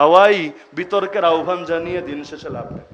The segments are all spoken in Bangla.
হাওয়াই বিতর্কের আহ্বান জানিয়ে দিন শেষে লাভ নেই।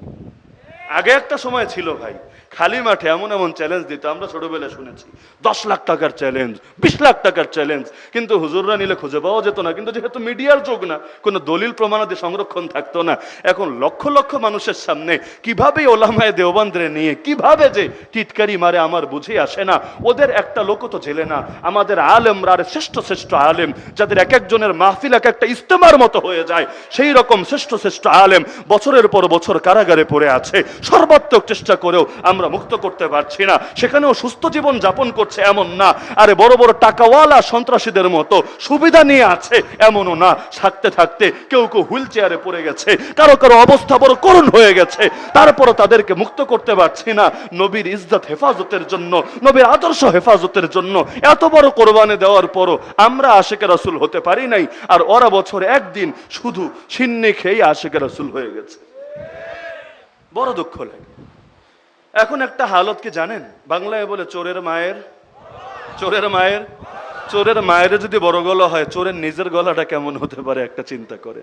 আগে একটা সময় ছিল ভাই, খালি মাঠে এমন এমন চ্যালেঞ্জ দিত, আমরা ছোটবেলায় শুনেছি 10 লাখ টাকার চ্যালেঞ্জ, 20 লাখ টাকার চ্যালেঞ্জ, কিন্তু হুজুররা নিলে খুঁজে পাওয়া যেত না। কিন্তু যেহেতু মিডিয়ার যুগ না, কোনো দলিল প্রমাণাদি সংরক্ষণ থাকতো না, এখন লক্ষ লক্ষ মানুষের সামনে কিভাবে ওলামায়ে দেওবন্দরে নিয়ে কিভাবে যে টিটকারি মারে আমার বুঝে আসে না। ওদের একটা লোকও তো জেলে না, আমাদের আলেমরা আর শ্রেষ্ঠ শ্রেষ্ঠ আলেম, যাদের এক একজনের মাহফিল এক একটা ইস্তেমার মতো হয়ে যায়, সেই রকম শ্রেষ্ঠ শ্রেষ্ঠ আলেম বছরের পর বছর কারাগারে পড়ে আছে। সর্বাত্মক চেষ্টা করেও আমরা মুক্ত করতে পারছি না। সেখানেও সুস্থ জীবন যাপন করছে এমন না, আরে বড় বড় টাকাওয়ালা সন্ত্রাসীদের মতো সুবিধা নিয়ে আছে এমনও না। থাকতে থাকতে কেউ কেউ হুইল চেয়ারে পড়ে গেছে, কারো কারো অবস্থা বড় করুণ হয়ে গেছে, তারপরও তাদেরকে মুক্ত করতে পারছি না। নবীর ইজ্জত হেফাজতের জন্য, নবীর আদর্শ হেফাজতের জন্য এত বড় কোরবানি দেওয়ার পরও আমরা আশিকে রাসূল হতে পারি নাই। আর ওরা বছর একদিন শুধু সিন্নি খেয়ে আশিকে রাসূল হয়ে গেছে। বড় দুঃখ লাগে। এখন একটা হালত কি জানেন, বাংলায় বলে চোরের মায়ের, চোরের মায়ের, চোরের মায়ের যদি বড় গলা হয়, চোরের নিজের গলাটা কেমন হতে পারে একটা চিন্তা করে।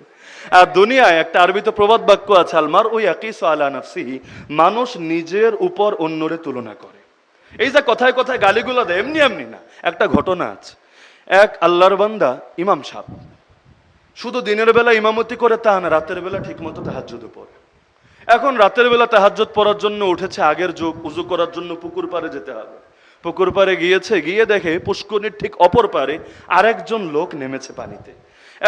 আর দুনিয়ায় একটা আরবিতে প্রবাদ বাক্য আছে, আল মারউ ইয়াকিসু আলা নাফসিহি, মানুষ নিজের উপর অন্যরে তুলনা করে। এই যে কথায় কথায় গালিগুলো দেয়, এমনি এমনি না। একটা ঘটনা আছে, এক আল্লাহর বান্দা ইমাম সাহেব, শুধু দিনের বেলা ইমামতি করে তা না, রাতের বেলা ঠিক মতো তাহাজ্জুদ পড়ে। এখন রাতের বেলা তাহাজ্জুদ পড়ার জন্য উঠেছে, আগের যুগ, উজু করার জন্য পুকুর পাড়ে যেতে হবে। পুকুর পাড়ে গিয়েছে, গিয়ে দেখে পুষ্করিণীর ঠিক অপর পারে আরেকজন লোক নেমেছে পানিতে।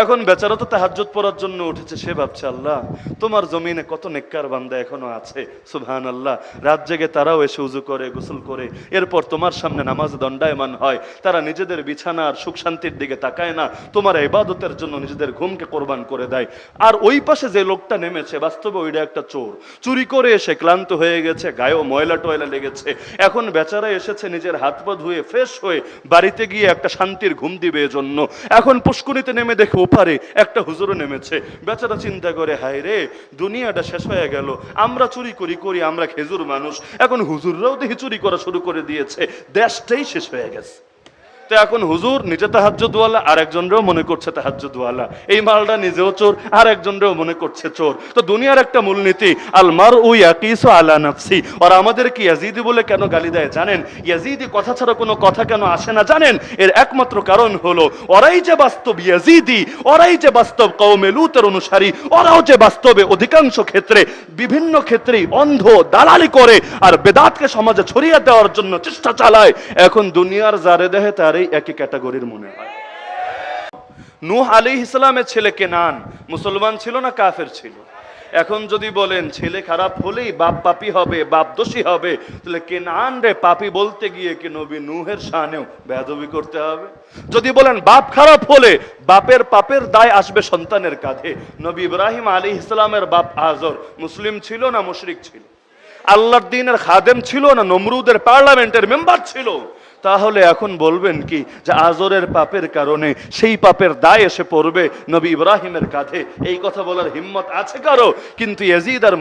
এখন বেচারা তো তাহাজ্জুদ পড়ার জন্য উঠেছে, সে ভাবছে আল্লাহ তোমার জমিনে কত নেককার বান্দা এখনো আছে, সুবহানাল্লাহ, রাত জেগে তারাও এসে উজু করে, গোসল করে, এরপর তোমার সামনে নামাজ দণ্ডায়মান হয়। তারা নিজেদের বিছানার সুখ শান্তির দিকে তাকায় না, তোমার ইবাদতের জন্য নিজেদের ঘুমকে কোরবান করে দেয়। আর ওই পাশে যে লোকটা নেমেছে, বাস্তবে ওইটা একটা চোর, চুরি করে এসে ক্লান্ত হয়ে গেছে, গায়েও ময়লা টয়লা লেগেছে। এখন বেচারা এসেছে নিজের হাত পা ধুয়ে ফ্রেশ হয়ে বাড়িতে গিয়ে একটা শান্তির ঘুম দিবে এজন্য। এখন পুষ্করিণীতে নেমে দেখে ওপারে একটা হুজুরও নেমেছে। বেচারা চিন্তা করে, হায় রে, দুনিয়াটা শেষ হয়ে গেল, আমরা চুরি করি, আমরা খেজুর মানুষ, এখন হুজুররাও দেখি চুরি করা শুরু করে দিয়েছে, দেশটাই শেষ হয়ে গেছে। তো এখন হুজুর নিজে তাহাজ্জুদওয়ালা, আর একজনরেও মনে করছে তাহাজ্জুদওয়ালা, এই মালটা নিজেও চোর, আর একজনরেও মনে করছে চোর। তো দুনিয়ার একটা মূলনীতি, আল মারউ ইয়াকিসু আলা নাফসি। আর আমাদের কি ইয়াজিদি বলে কেন গালি দেয় জানেন? ইয়াজিদি কথা ছাড়া কোনো কথা কেন আসে না জানেন? এর একমাত্র কারণ হলো ওরাই যে বাস্তব ইয়াজিদি, ওরাই যে বাস্তব কওমে লূতের অনুসারী, ওরাও যে বাস্তবে অধিকাংশ ক্ষেত্রে, বিভিন্ন ক্ষেত্রেই অন্ধ দালালি করে আর বেদাতকে সমাজে ছড়িয়ে দেওয়ার জন্য চেষ্টা চালায়। এখন দুনিয়ার যারে দেহে তার এই একই ক্যাটাগরির মনে হয়। নূহ আলাইহিস সালামের ছেলে কেনান মুসলমান ছিল না কাফের ছিল? এখন যদি বলেন ছেলে খারাপ হলেই বাপ পাপী হবে, বাপ দোষী হবে, তাহলে কেনান রে পাপী বলতে গিয়ে কি নবী নূহের শানেও বেয়াদবি করতে হবে? যদি বলেন বাপ খারাপ হলে বাপের পাপের দায় আসবে সন্তানের কাঁধে, নবী ইব্রাহিম আলাইহিস সালামের বাপ আজর মুসলিম ছিল না মুশরিক ছিল? আল্লাহর দ্বীনের খাদেম ছিল না নমরুদের পার্লামেন্টের মেম্বার ছিল? তাহলে এখন বলবেন কি যে আজরের পাপের কারণে সেই পাপের দায় এসে পড়বে নবী ইব্রাহিমের কাঁধে? এই কথা বলার হিম্মত আছে কারো? কিন্তু ইয়াজিদ আর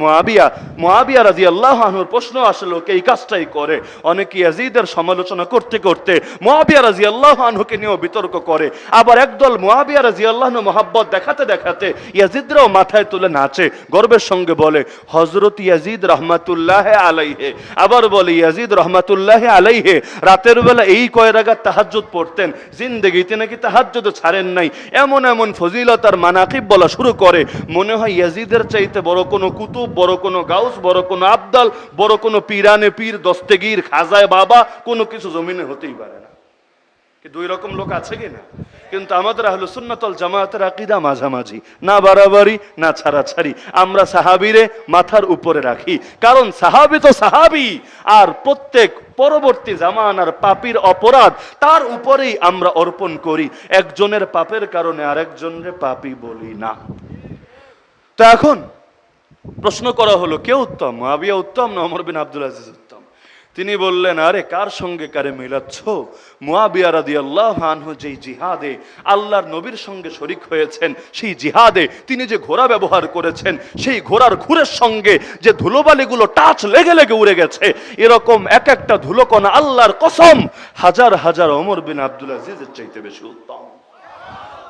মুআবিয়া রাদিয়াল্লাহু আনহুর প্রশ্ন আসলো কে এই কাজটাই করে। অনেকে ইয়াজিদের সমালোচনা করতে করতে মুআবিয়া রাদিয়াল্লাহু আনহুকে নিয়েও বিতর্ক করে। আবার একদল মুআবিয়া রাদিয়াল্লাহু আনহু মহব্বত দেখাতে দেখাতে ইয়াজিদরাও মাথায় তুলে নাচে, গর্বের সঙ্গে বলে হযরত ইয়াজিদ রাহমাতুল্লাহি আলাইহি। আবার বলে ইয়াজিদ রাহমাতুল্লাহি আলাইহি রাতের বেলা এই কয় রাকাত তাহাজ্জুদ পড়তেন, জিন্দেগিতে নাকি তাহাজ্জুদ ছাড়েন নাই। এমন এমন ফজিলত আর মানাকিব বলা শুরু করে, মনে হয় ইয়াজিদের চাইতে বড় কোনো কুতুব, বড় কোনো গাউস, বড় কোনো আবদাল, বড় কোনো পীরানে পীর, দস্তেগীর, খাজায় বাবা কোনো কিছু জমিনে হতেই পারে না। দুই রকম লোক আছে কিনা? কিন্তু আমাদের আহলুস সুন্নাত ওয়াল জামাতের আকীদা মাঝামাঝি, না বাড়াবাড়ি না ছাড়াছাড়ি। আমরা সাহাবীরে মাথার উপরে রাখি, কারণ সাহাবী তো সাহাবী, আর প্রত্যেক পরবর্তী জামানার পাপীর অপরাধ তার উপরেই আমরা অর্পণ করি। একজনের পাপের কারণে আরেকজনের পাপী বলি না। তো এখন প্রশ্ন করা হলো কে উত্তম, মুআবিয়া উত্তম না ওমর বিন আব্দুল আজিজ উত্তম? তিনি বললেন, আরে কার সঙ্গে কারে মিলাচ্ছ? মুআবিয়া রাদিয়াল্লাহু আনহু যেই জিহাদে আল্লাহর নবীর সঙ্গে শরীক হয়েছেন, সেই জিহাদে তিনি যে ঘোড়া ব্যবহার করেছেন, সেই ঘোড়ার খুরের সঙ্গে যে ধুলোবালিগুলো টাচ লেগে লেগে উড়ে গেছে, এরকম এক একটা ধুলোকণা আল্লাহর কসম হাজার হাজার ওমর বিন আব্দুল আজিজের চাইতে বেশি উত্তম।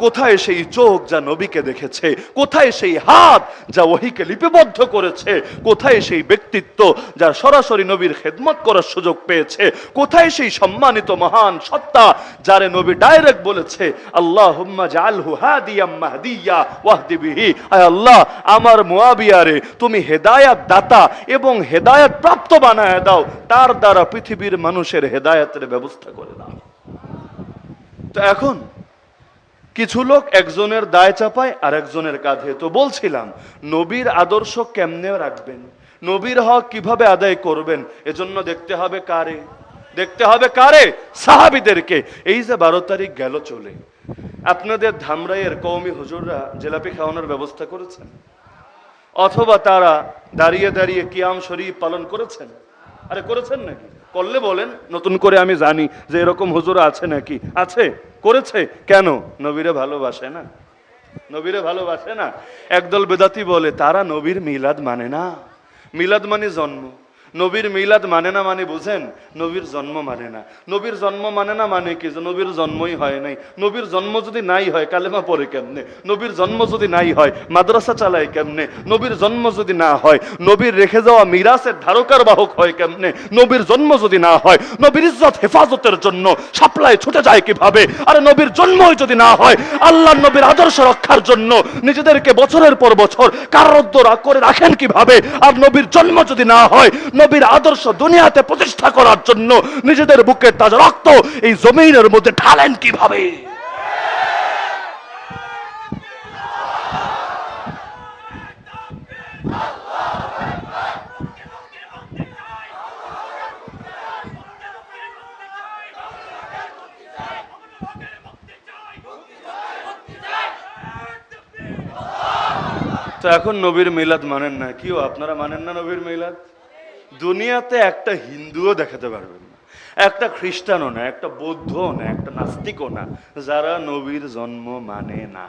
কোথায় সেই চোখ যা নবীকে দেখেছে? কোথায় সেই হাত যা ওহীকে লিপিবদ্ধ করেছে? কোথায় সেই ব্যক্তিত্ব যার সরাসরি নবীর খেদমত করার সুযোগ পেয়েছে? কোথায় সেই সম্মানিত মহান সত্তা যারে নবী ডাইরেক্ট বলেছে আল্লাহুম্মা জাআলহু হাদিয়াম মাহদিয়া ওয়াহদি বিহি, আয় আল্লাহ আমার মুআবিয়ারে তুমি হেদায়েত দাতা এবং হেদায়েত প্রাপ্ত বানায় দাও, তার দ্বারা পৃথিবীর মানুষের হেদায়েতের ব্যবস্থা করে দাও। তো এখন কিছু লোক একজনের দায় চাপায় আর একজনের কাঁধে। তো বলছিলাম নবীর আদর্শ কেমনে রাখবেন, নবীর হক কিভাবে আদায় করবেন, এজন্য দেখতে হবে কারে? দেখতে হবে কারে? সাহাবীদেরকে। এই যে 12 তারিখ গেল চলে, আপনাদের ধামরাইয়ের কওমি হুজুররা জিলাপি খাওয়ানোর ব্যবস্থা করেছেন? অথবা তারা দাঁড়িয়ে দাঁড়িয়ে কিয়াম শরীফ পালন করেছেন? আরে করেছেন নাকি? করলে বলেন, নতুন করে আমি জানি যে এরকম হুজুর আছে নাকি। আছে? করেছে? কেন? নবীরে ভালোবাসে না? নবীরে ভালোবাসে না? একদল বেদাতি বলে তারা নবীর মিলাদ মানে না। মিলাদ মানে জন্ম, নবীর মিলাদ মানে না মানে বুঝেন, নবীর জন্ম মানে না। নবীর জন্ম মানে না মানে কি? যে নবীর জন্মই হয় নাই। নবীর জন্ম যদি নাই হয় কালেমা পড়ে কেমনে? নবীর জন্ম যদি নাই হয় মাদ্রাসা চালায় কেমনে? নবীর জন্ম যদি না হয় নবীর রেখে যাওয়া মিরাসের ধারকার বাহক হয় কেমনে? নবীর জন্ম যদি না হয় নবীর ইজ্জত হেফাজতের জন্য সাপ্লাই ছুটে যায় কিভাবে? আরে নবীর জন্মই যদি না হয় আল্লাহর নবীর আদর্শ রক্ষার জন্য নিজেদেরকে বছরের পর বছর কারারুদ্ধ করে রাখেন কিভাবে? আর নবীর জন্ম যদি না হয় নবীর আদর্শ দুনিয়াতে প্রতিষ্ঠা করার জন্য নিজেদের বুকের তাজা রক্ত এই জমিনের মধ্যে ঢালেন কিভাবে? তো এখন নবীর মিলাদ মানেন না? কিও আপনারা মানেন না নবীর মিলাদ? দুনিয়াতে একটা হিন্দুও দেখাতে পারবেন না, একটা খ্রিস্টানও না, একটা বৌদ্ধও না, একটা নাস্তিকও না যারা নবীর জন্ম মানে না।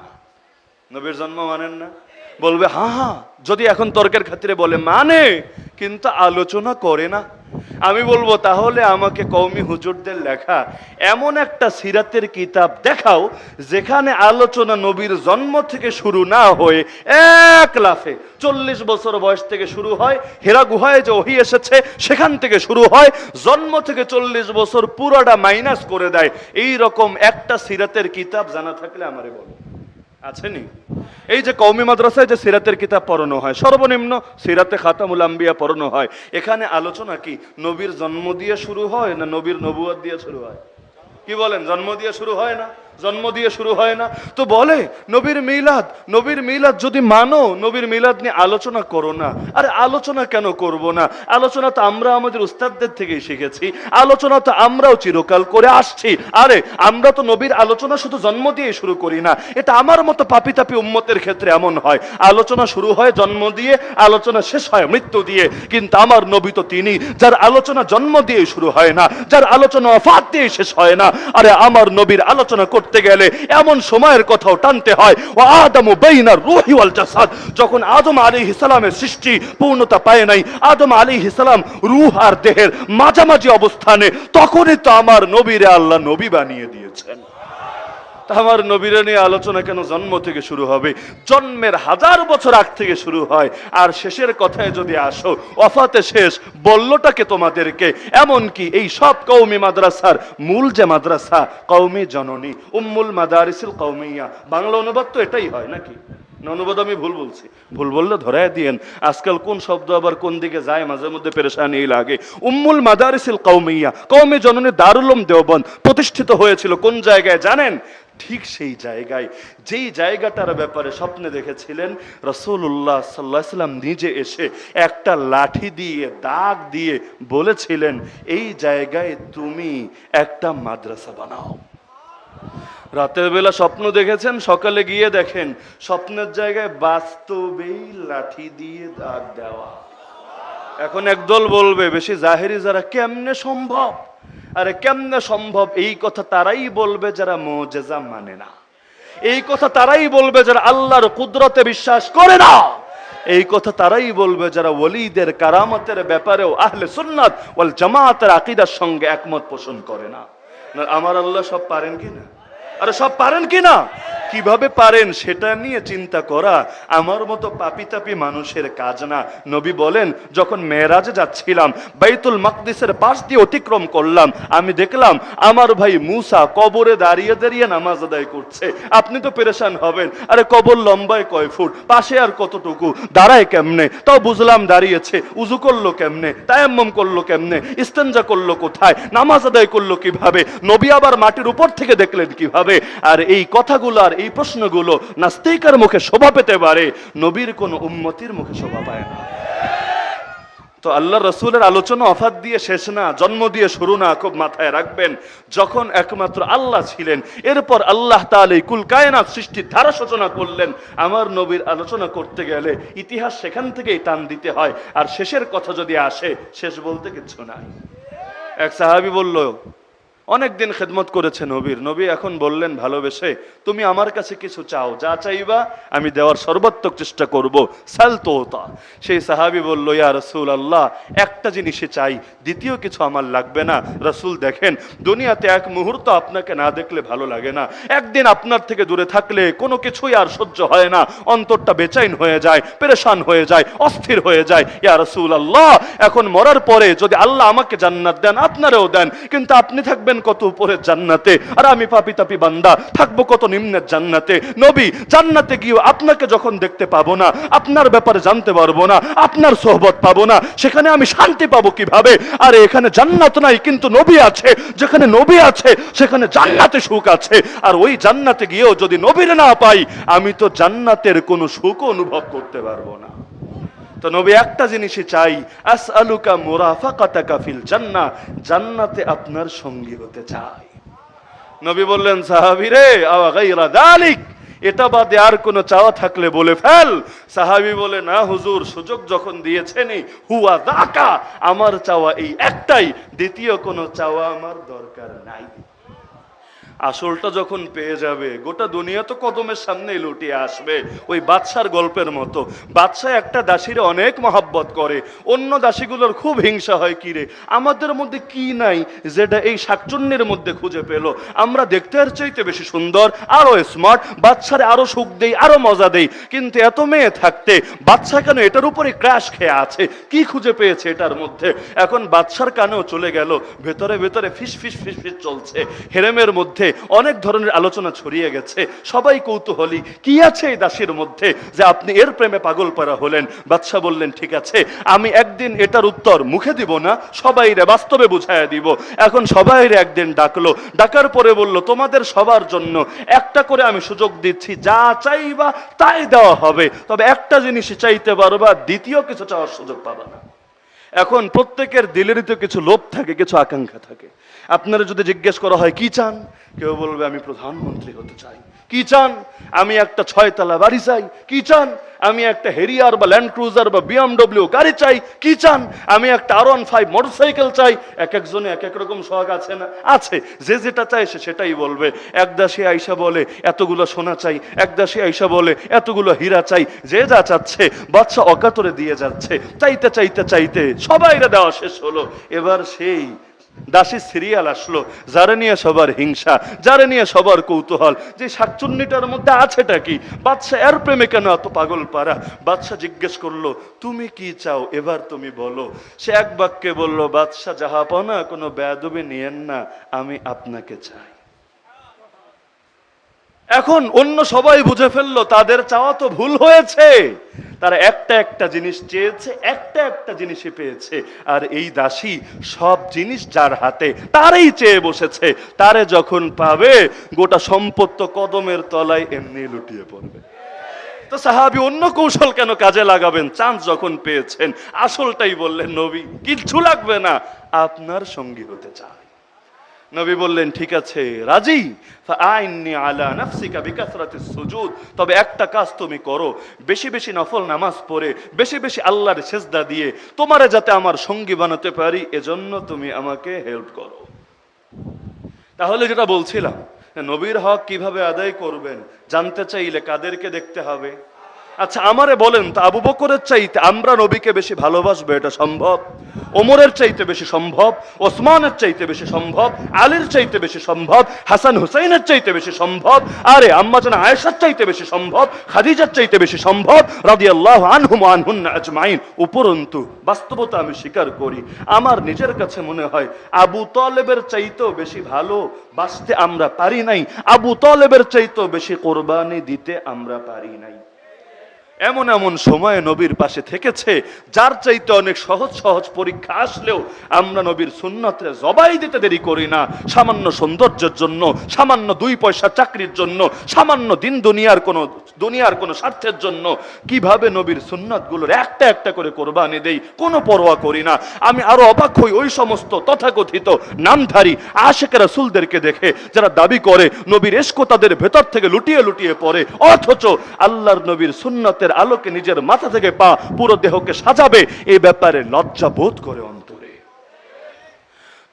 নবীর জন্ম মানেন না? বলবে হ্যাঁ হ্যাঁ, যদি এখন তর্কের খাতিরে বলে মানে কিন্তু আলোচনা করে না, আমি বলবো তাহলে আমাকে কওমি হুজুরদের লেখা এমন একটা সিরাতের কিতাব দেখাও যেখানে আলোচনা নবীর জন্ম থেকে শুরু না হয়ে এক লাফে 40 বছর বয়স থেকে শুরু হয়, হেরা গুহায় যে ওহী এসেছে সেখান থেকে শুরু হয়, জন্ম থেকে 40 বছর পুরোটা মাইনাস করে দেয়। এই রকম একটা সিরাতের কিতাব জানা থাকলে আমারে বলো, আছেনি? এই যে কওমি মাদ্রাসায় যে সিরাতের কিতাব পড়ানো হয়, সর্বনিম্ন সিরাতে খাতামুল আম্বিয়া পড়ানো হয়, এখানে আলোচনা কি নবীর জন্ম দিয়ে শুরু হয় না নবীর নবুয়ত দিয়ে শুরু হয়? কি বলেন? জন্ম দিয়ে শুরু হয় না? জন্ম দিয়ে শুরু হয় না? তো বলে নবীর মিলাদ, নবীর মিলাদ যদি মানো নবীর মিলাদ নিয়ে আলোচনা করো না। আরে আলোচনা কেন করব না? আলোচনা তো আমরা আমাদের উস্তাদদের থেকেই শিখেছি, আলোচনা তো আমরাও চিরকাল করে আসছি। আরে আমরা তো নবীর আলোচনা শুধু জন্ম দিয়ে শুরু করি না, এটা আমার মতো পাপি তাপি উম্মতের ক্ষেত্রে এমন হয় আলোচনা শুরু হয় জন্ম দিয়ে, আলোচনা শেষ হয় মৃত্যু দিয়ে। কিন্তু আমার নবী তো তিনি যার আলোচনা জন্ম দিয়ে শুরু হয় না, যার আলোচনা ওয়াফাত দিয়ে শেষ হয় না। আরে আমার নবীর আলোচনা করতে গেলে এমন সময়ের কথাও টানতে হয় ও আদমু বাইনার রূহি ওয়াল জাসাদ, যখন আদম আলাইহিস সালামের সৃষ্টি পূর্ণতা পায় নাই, আদম আলাইহিস সালাম রূহ আর দেহের মাঝামাঝি অবস্থানে, তখনই তো আমার নবীরে আল্লাহ নবী বানিয়ে দিয়েছেন। আমার নবীরে নিয়ে আলোচনা কেন জন্ম থেকে শুরু হবে? জন্মের 1000 বছর আগ থেকে শুরু হয়। আর শেষের কথায় যদি আসো, ওয়াফাতে শেষ বললোটাকে তোমাদেরকে, এমন কি এই সব কওমি মাদ্রাসার মূল যে মাদ্রাসা কওমি জননী উম্মুল মাদারিসুল কওমিয়া, বাংলা অনুবাদ তো এটাই হয় নাকি? অনুবাদ আমি ভুল বলছি? ভুল বললে ধরায় দিয়েন, আজকাল কোন শব্দ আবার কোন দিকে যায় মাঝে মধ্যে পেরেশানি লাগে। উম্মুল মাদারিসুল কওমিয়া, কওমি জননী দারুল উলুম দেওবন্দ প্রতিষ্ঠিত হয়েছিল কোন জায়গায় জানেন? ঠিক সেই জায়গায় যেই জায়গাটার ব্যাপারে স্বপ্নে দেখেছিলেন রাসূলুল্লাহ সাল্লাল্লাহু আলাইহি ওয়াসাল্লাম নিজে এসে একটা লাঠি দিয়ে দাগ দিয়ে বলেছিলেন এই জায়গায় তুমি একটা মাদ্রাসা বানাও। রাতের বেলা স্বপ্ন দেখেছেন, সকালে গিয়ে দেখেন স্বপ্নের জায়গায় বাস্তবেই লাঠি দিয়ে দাগ দেওয়া। এখন একদল বলবে বেশি জাহেরি যারা, কেমনে সম্ভব? আরে কেমনে সম্ভব এই কথা তারাই বলবে যারা মুজিজা মানে না, এই কথা তারাই বলবে যারা আল্লাহর কুদরতে বিশ্বাস করে না, এই কথা তারাই বলবে যারা ওলিদের কারামতের ব্যাপারেও আহলে সুন্নাত ওয়াল জামাতের আকীদার সঙ্গে একমত পোষণ করে না। আমার আল্লাহ সব পারেন কি না? আরে সব পারেন কি না? কিভাবে পারেন সেটা নিয়ে চিন্তা করা আমার মতো পাপি তাপি মানুষের কাজ না। নবী বলেন, যখন মেরাজে যাচ্ছিলাম, বাইতুল মাকদিসের পাশ দিয়ে অতিক্রম করলাম, আমি দেখলাম আমার ভাই মুসা কবরে দাঁড়িয়ে দাঁড়িয়ে নামাজ আদায় করছে। আপনি তো পেরেশান হবেন, আরে কবর লম্বায় কয় ফুট, পাশে আর কতটুকু, দাঁড়ায় কেমনে? তাও বুঝলাম দাঁড়িয়েছে। উজু করলো কেমনে, তায়াম্মুম করলো কেমনে, ইস্তেঞ্জা করলো কোথায়, নামাজ আদায় করলো কিভাবে, নবী আবার মাটির উপর থেকে দেখলেন কিভাবে? আর এই কথাগুলো আর এই প্রশ্নগুলো নাস্তিকের মুখে শোভা পেতে পারে, নবীর কোন উম্মতির মুখে শোভা পায় না। তো আল্লাহ রসুলের আলোচনা অফাত দিয়ে শেষ না, জন্ম দিয়ে শুরু না, খুব মাথায় রাখবেন। যখন একমাত্র আল্লাহ ছিলেন, এরপর আল্লাহ তাআলা এই কুল কায়নাত সৃষ্টির ধারা সূচনা করলেন। আমার নবীর আলোচনা করতে গেলে ইতিহাস সেখান থেকেই টান দিতে হয়, আর শেষের কথা যদি আসে, শেষ বলতে কিছু নাই। এক সাহাবী বলল, অনেকদিন খেদমত করেছে নবীর, নবী এখন বললেন ভালোবেসে, তুমি আমার কাছে কিছু চাও, যা চাইবা আমি দেওয়ার সর্বাত্মক চেষ্টা করব। সাল তোতা। সেই সাহাবী বলল, ইয়া রাসূলুল্লাহ, একটা জিনিসই চাই, দ্বিতীয় কিছু আমার লাগবে না। রাসূল দেখেন, দুনিয়াতে এক মুহূর্ত আপনাকে না দেখলে ভালো লাগে না, একদিন আপনার থেকে দূরে থাকলে কোনো কিছুই আর সহ্য হয় না, অন্তরটা বেচাইন হয়ে যায়, পেরেশান হয়ে যায়, অস্থির হয়ে যায়। ইয়া রাসূলুল্লাহ, এখন মরার পরে যদি আল্লাহ আমাকে জান্নাত দেন, আপনারেও দেন, কিন্তু আপনি থাকবেন কত উপরের জান্নাতে, আর আমি পাপী তাপী বান্দা থাকবো কত নিম্নের জান্নাতে। নবী, জান্নাতে গিয়ে আপনাকে যখন দেখতে পাবো না, আপনার ব্যাপারে জানতে পারবো না, আপনার সোহবত পাবো না, সেখানে আমি শান্তি পাবো কিভাবে? আর এখানে জান্নাত নাই, কিন্তু নবী আছে, যেখানে নবী আছে সেখানে জান্নাতে সুখ আছে। আর ওই জান্নাতে গিয়েও যদি নবীর না পাই, আমি তো জান্নাতের কোনো সুখ অনুভব করতে পারবো না। তো নবী একটা জিনিসই চাই, আসআলুকা মুরাফাকাতাকা ফিল জান্নাহ, জান্নাতে আপনার সঙ্গী হতে চাই। নবী বললেন, সাহাবী রে, আওয়া গায়রা যালিক, এটা বাদে আর কোনো চাওয়া থাকলে বলে ফেল। সাহাবী বলে, না হুজুর, সুযোগ যখন দিয়েছেনই, হুয়া যাকা, আমার চাওয়া এই একটাই, দ্বিতীয় কোনো চাওয়া আমার দরকার নাই। আসলটা যখন পেয়ে যাবে, গোটা দুনিয়া তো কদমের সামনেই লুটিয়ে আসবে। ওই বাদশার গল্পের মতো, বাদশা একটা দাসীরে অনেক মহাব্বত করে, অন্য দাসীগুলোর খুব হিংসা হয়, কিরে আমাদের মধ্যে কি নাই যেটা এই শাকচুন্নির মধ্যে খুঁজে পেল, আমরা দেখতে আর চাইতে বেশি সুন্দর, আরো স্মার্ট, বাদশারে আরো সুখ দেই, আরো মজা দেই, কিন্তু এত মেয়ে থাকতে বাদশা কেন এটার উপরে ক্র্যাশ খেয়ে আছে, কি খুঁজে পেয়েছে এটার মধ্যে? এখন বাদশার কানেও চলে গেল, ভেতরে ভেতরে ফিস ফিস ফিস ফিস চলছে, হেরেমের মধ্যে অনেক ধরনের আলোচনা ছড়িয়ে গেছে, সবাই কৌতূহলী, কি আছে এই দাসীর মধ্যে যে আপনি এর প্রেমে পাগল পারা হলেন? বাদশা বললেন, ঠিক আছে, আমি একদিন এটার উত্তর মুখে দিব না, সবাইরে বাস্তবে বুঝাইয়া দিব। এখন সবাইরে একদিন ডাকলো, ডাকার পরে বলল, তোমাদের সবার জন্য একটা করে আমি সুযোগ দিচ্ছি, যা চাইবা তাই দেওয়া হবে, তবে একটা জিনিসই চাইতে পারবা, দ্বিতীয় কিছু চাওয়ার সুযোগ পাবা না। এখন প্রত্যেকের দিলেরই তো কিছু লোভ থাকে, কিছু আকাঙ্ক্ষা থাকে। আপনারা যদি জিজ্ঞেস করা হয় কি চান, কেউ বলবে আমি প্রধানমন্ত্রী হতে চাই। কি চান? আমি একটা 6 তলা বাড়ি চাই। কি চান? আমি একটা হেরিয়ার বা ল্যান্ড ক্রুজার বা বিএমডব্লিউ গাড়ি চাই। কি চান? আমি একটা R15 মোটরসাইকেল চাই। এক একজনে এক এক রকম শখ আছে না? আছে, যে যেটা চায় সে সেটাই বলবে। এক দাসী আইসা বলে এতগুলো সোনা চাই, এক দাসী আইসা বলে এতগুলো হীরা চাই, যে যা চাচ্ছে বাদশা অকাতরে দিয়ে যাচ্ছে, চাইতে চাইতে চাইতে সবাইরে দেওয়া শেষ হলো। এবার সেই দাসী সিরিয়াল আসলো, যারা নিয়ে সবার হিংসা, যারা নিয়ে সবার কৌতূহল, যে শাকচুন্নিটার মধ্যে আছেটা কি, বাদশা এর প্রেমে কেন এত পাগল পারা? বাদশা জিজ্ঞেস করলো, তুমি কি চাও, এবার তুমি বলো। সে এক বাক্যে বলল, বাদশা জাহাপনা, কোনো বেয়াদবি নিয়েন না, আমি আপনাকে চাই। এখন অন্য সবাই বুঝে ফেললো তাদের চাওয়া তো ভুল হয়েছে, তারা একটা একটা জিনিস চেয়েছে, একটা একটা জিনিসই পেয়েছে। আর এই দাসী সব জিনিস যার হাতে, তারই চেয়ে বসেছে, তারে যখন পাবে গোটা সম্পত্তি কদমের তলায় এমনি লুটিয়ে পড়বে। তো সাহাবী অন্য কৌশল কেন কাজে লাগাবেন? চান্স যখন পেয়েছেন, আসলটাই বললেন, নবী কিচ্ছু লাগবে না, আপনার সঙ্গী হতে চায়। নবী বললেন, ঠিক আছে, রাজি। ফাআইননি আলা নাফসিকা বিকাসরাতিস সুজুদ, তবে একটা কাজ তুমি করো, বেশি বেশি নফল নামাজ পড়ে, বেশি বেশি আল্লাহর সিজদা দিয়ে তোমারে যাতে আমার সঙ্গী বানাতে পারি, এজন্য তুমি আমাকে হেল্প করো। তাহলে যেটা বলছিলাম, নবীর হক কিভাবে আদায় করবেন জানতে চাইলে কাদেরকে দেখতে হবে? আচ্ছা আমারে বলেন তো, আবু বকরের চাইতে আমরা নবীকে বেশি ভালোবাসবো এটা সম্ভব? ওমরের চাইতে বেশি সম্ভব? ওসমানের চাইতে বেশি সম্ভব? আলীর চাইতে বেশি সম্ভব? হাসান হুসাইনের চাইতে বেশি সম্ভব? আরে আম্মা জান আয়েশার চাইতে বেশি সম্ভব? খাদিজার চাইতে বেশি সম্ভব? রাদিয়াল্লাহু আনহুম ওয়া আনহুন্না আজমাইন। উপরন্তু বাস্তবতা আমি স্বীকার করি, আমার নিজের কাছে মনে হয় আবু তালেবের চাইতেও বেশি ভালো বাঁচতে আমরা পারি নাই, আবু তালেবের চাইতেও বেশি কোরবানি দিতে আমরা পারি নাই। এমন এমন সময়ে নবীর পাশে থেকেছে যার চাইতে অনেক সহজ সহজ পরীক্ষা আসলেও আমরা নবীর সুন্নতে জবাই দিতে দেরি করি না। সামান্য সৌন্দর্যের জন্য, সামান্য 2 পয়সা চাকরির জন্য, সামান্য দুনিয়ার কোনো স্বার্থের জন্য কিভাবে নবীর সুন্নতগুলোর একটা একটা করে কোরবানি দেই, কোনো পরোয়া করি না। আমি আরো অবাক হই ওই সমস্ত তথাকথিত নামধারী আশিক রাসূলদেরকে দেখে যারা দাবি করে নবীর ইশক তাদের ভেতর থেকে লুটিয়ে লুটিয়ে পড়ে, অথচ আল্লাহর নবীর সুন্নতের আলোকে নিজের মাথা থেকে পা পুরো দেহকে সাজাবে এই ব্যাপারে লজ্জা বোধ করে অন্তরে।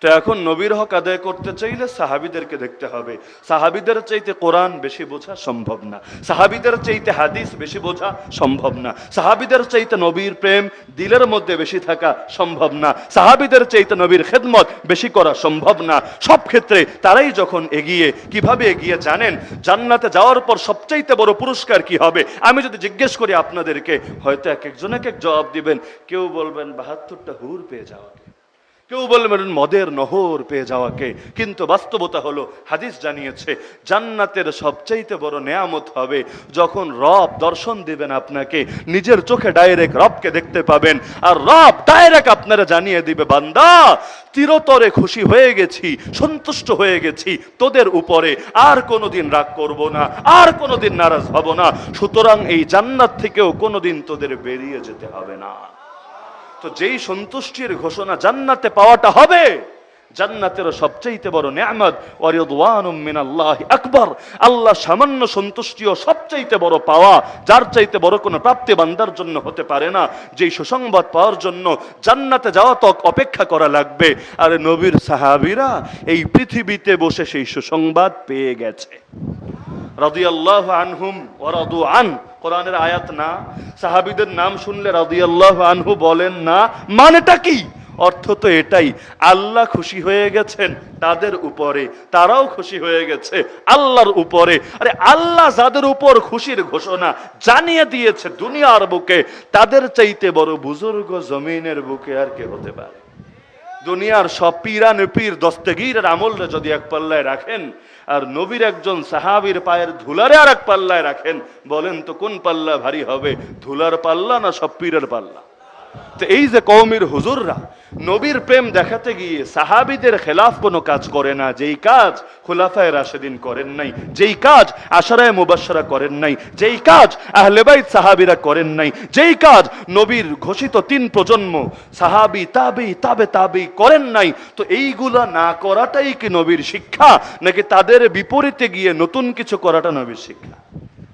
তো এখন নবীর হক আদায় করতে চাইলে সাহাবীদেরকে দেখতে হবে। সাহাবীদের চাইতে কোরআন বেশি বোঝা সম্ভব না, সাহাবীদের চাইতে হাদিস বেশি বোঝা সম্ভব না, সাহাবীদের চাইতে নবীর প্রেম দিলের মধ্যে বেশি থাকা সম্ভব না, সাহাবীদের চাইতে নবীর খেদমত বেশি করা সম্ভব না। সব ক্ষেত্রে তারাই যখন এগিয়ে, কিভাবে এগিয়ে জানেন? জান্নাতে যাওয়ার পর সবচাইতে বড় পুরস্কার কি হবে আমি যদি জিজ্ঞেস করি আপনাদেরকে, হয়তো এক একজন এক এক জবাব দিবেন। কেউ বলবেন 72টা হুর পেয়ে যাওয়াকে, কেউ বলবেন মদের নহর পেয়ে যাওয়াকে। কিন্তু বাস্তবতা হলো হাদিস জানিয়েছে জান্নাতের সবচাইতে বড় নেয়ামত হবে যখন রব দর্শন দিবেন আপনাকে, নিজের চোখে ডাইরেক্ট রবকে দেখতে পাবেন, আর রব ডাইরেক্ট আপনারা জানিয়ে দিবে, বান্দা চিরতরে খুশি হয়ে গেছি, সন্তুষ্ট হয়ে গেছি তোদের উপরে, আর কোনোদিন রাগ করব না, আর কোনোদিন নারাজ হব না, সুতরাং এই জান্নাত থেকেও কোনোদিন তোদের বেরিয়ে যেতে হবে না। তো যেই সন্তুষ্টির ঘোষণা জান্নাতে পাওয়াটা হবে, জান্নাতের সবচাইতে বড় নিয়ামত ওয়া রিদওয়ানুম মিনাল্লাহি আকবার। আল্লাহ সামান্য সন্তুষ্টিও সবচাইতে বড় পাওয়া, যার চাইতে বড় কোনো প্রাপ্তি বান্দার জন্য হতে পারে না। যেই সুসংবাদ পাওয়ার জন্য জান্নাতে যাওয়া তো অপেক্ষা করা লাগবে, আর নবীর সাহাবীরা এই পৃথিবীতে বসে সেই সুসংবাদ পেয়ে গেছে। রাদিয়াল্লাহু আনহুম ওয়া রাদু আন, কোরআনের আয়াত না? সাহাবীদের নাম শুনলে রাদিয়াল্লাহু আনহু বলেন না, মানেটা কি? অর্থ তো এটাই, আল্লাহ খুশি হয়ে গেছেন তাদের উপরে, তারাও খুশি হয়ে গেছে আল্লাহর উপরে। আরে আল্লাহ যাদের উপর খুশির ঘোষণা জানিয়ে দিয়েছে দুনিয়ার বুকে, তাদের চাইতে বড় বুজুর্গ জমিনের বুকে আর কে হতে পারে? দুনিয়ার সব পীরান পীর দস্তগীরের আমলরে যদি এক পাল্লায় রাখেন, আর নবীর একজন সাহাবীর পায়ের ধুলারে আর এক পাল্লায় রাখেন, বলেন তো কোন পাল্লা ভারী হবে? ধুলার পাল্লা না সব পীরের পাল্লা? তো এই যে কওমের হুজুররা নবীর প্রেম দেখাতে গিয়ে সাহাবীদের খেলাফ কোনো কাজ করে না, যেই কাজ খুলাফায়ে রাশেদিন করেন নাই, যেই কাজ আশারায়ে মুবাশশারা করেন নাই, যেই কাজ আহলে বাইত সাহাবীরা করেন নাই, যেই কাজ নবীর ঘোষিত 3 প্রজন্ম সাহাবী তাবেঈ তাবে তাবেঈ করেন নাই, তো এইগুলা না করাটাই কি নবীর শিক্ষা, নাকি তাদের বিপরীতে গিয়ে নতুন কিছু করাটা নবীর শিক্ষা?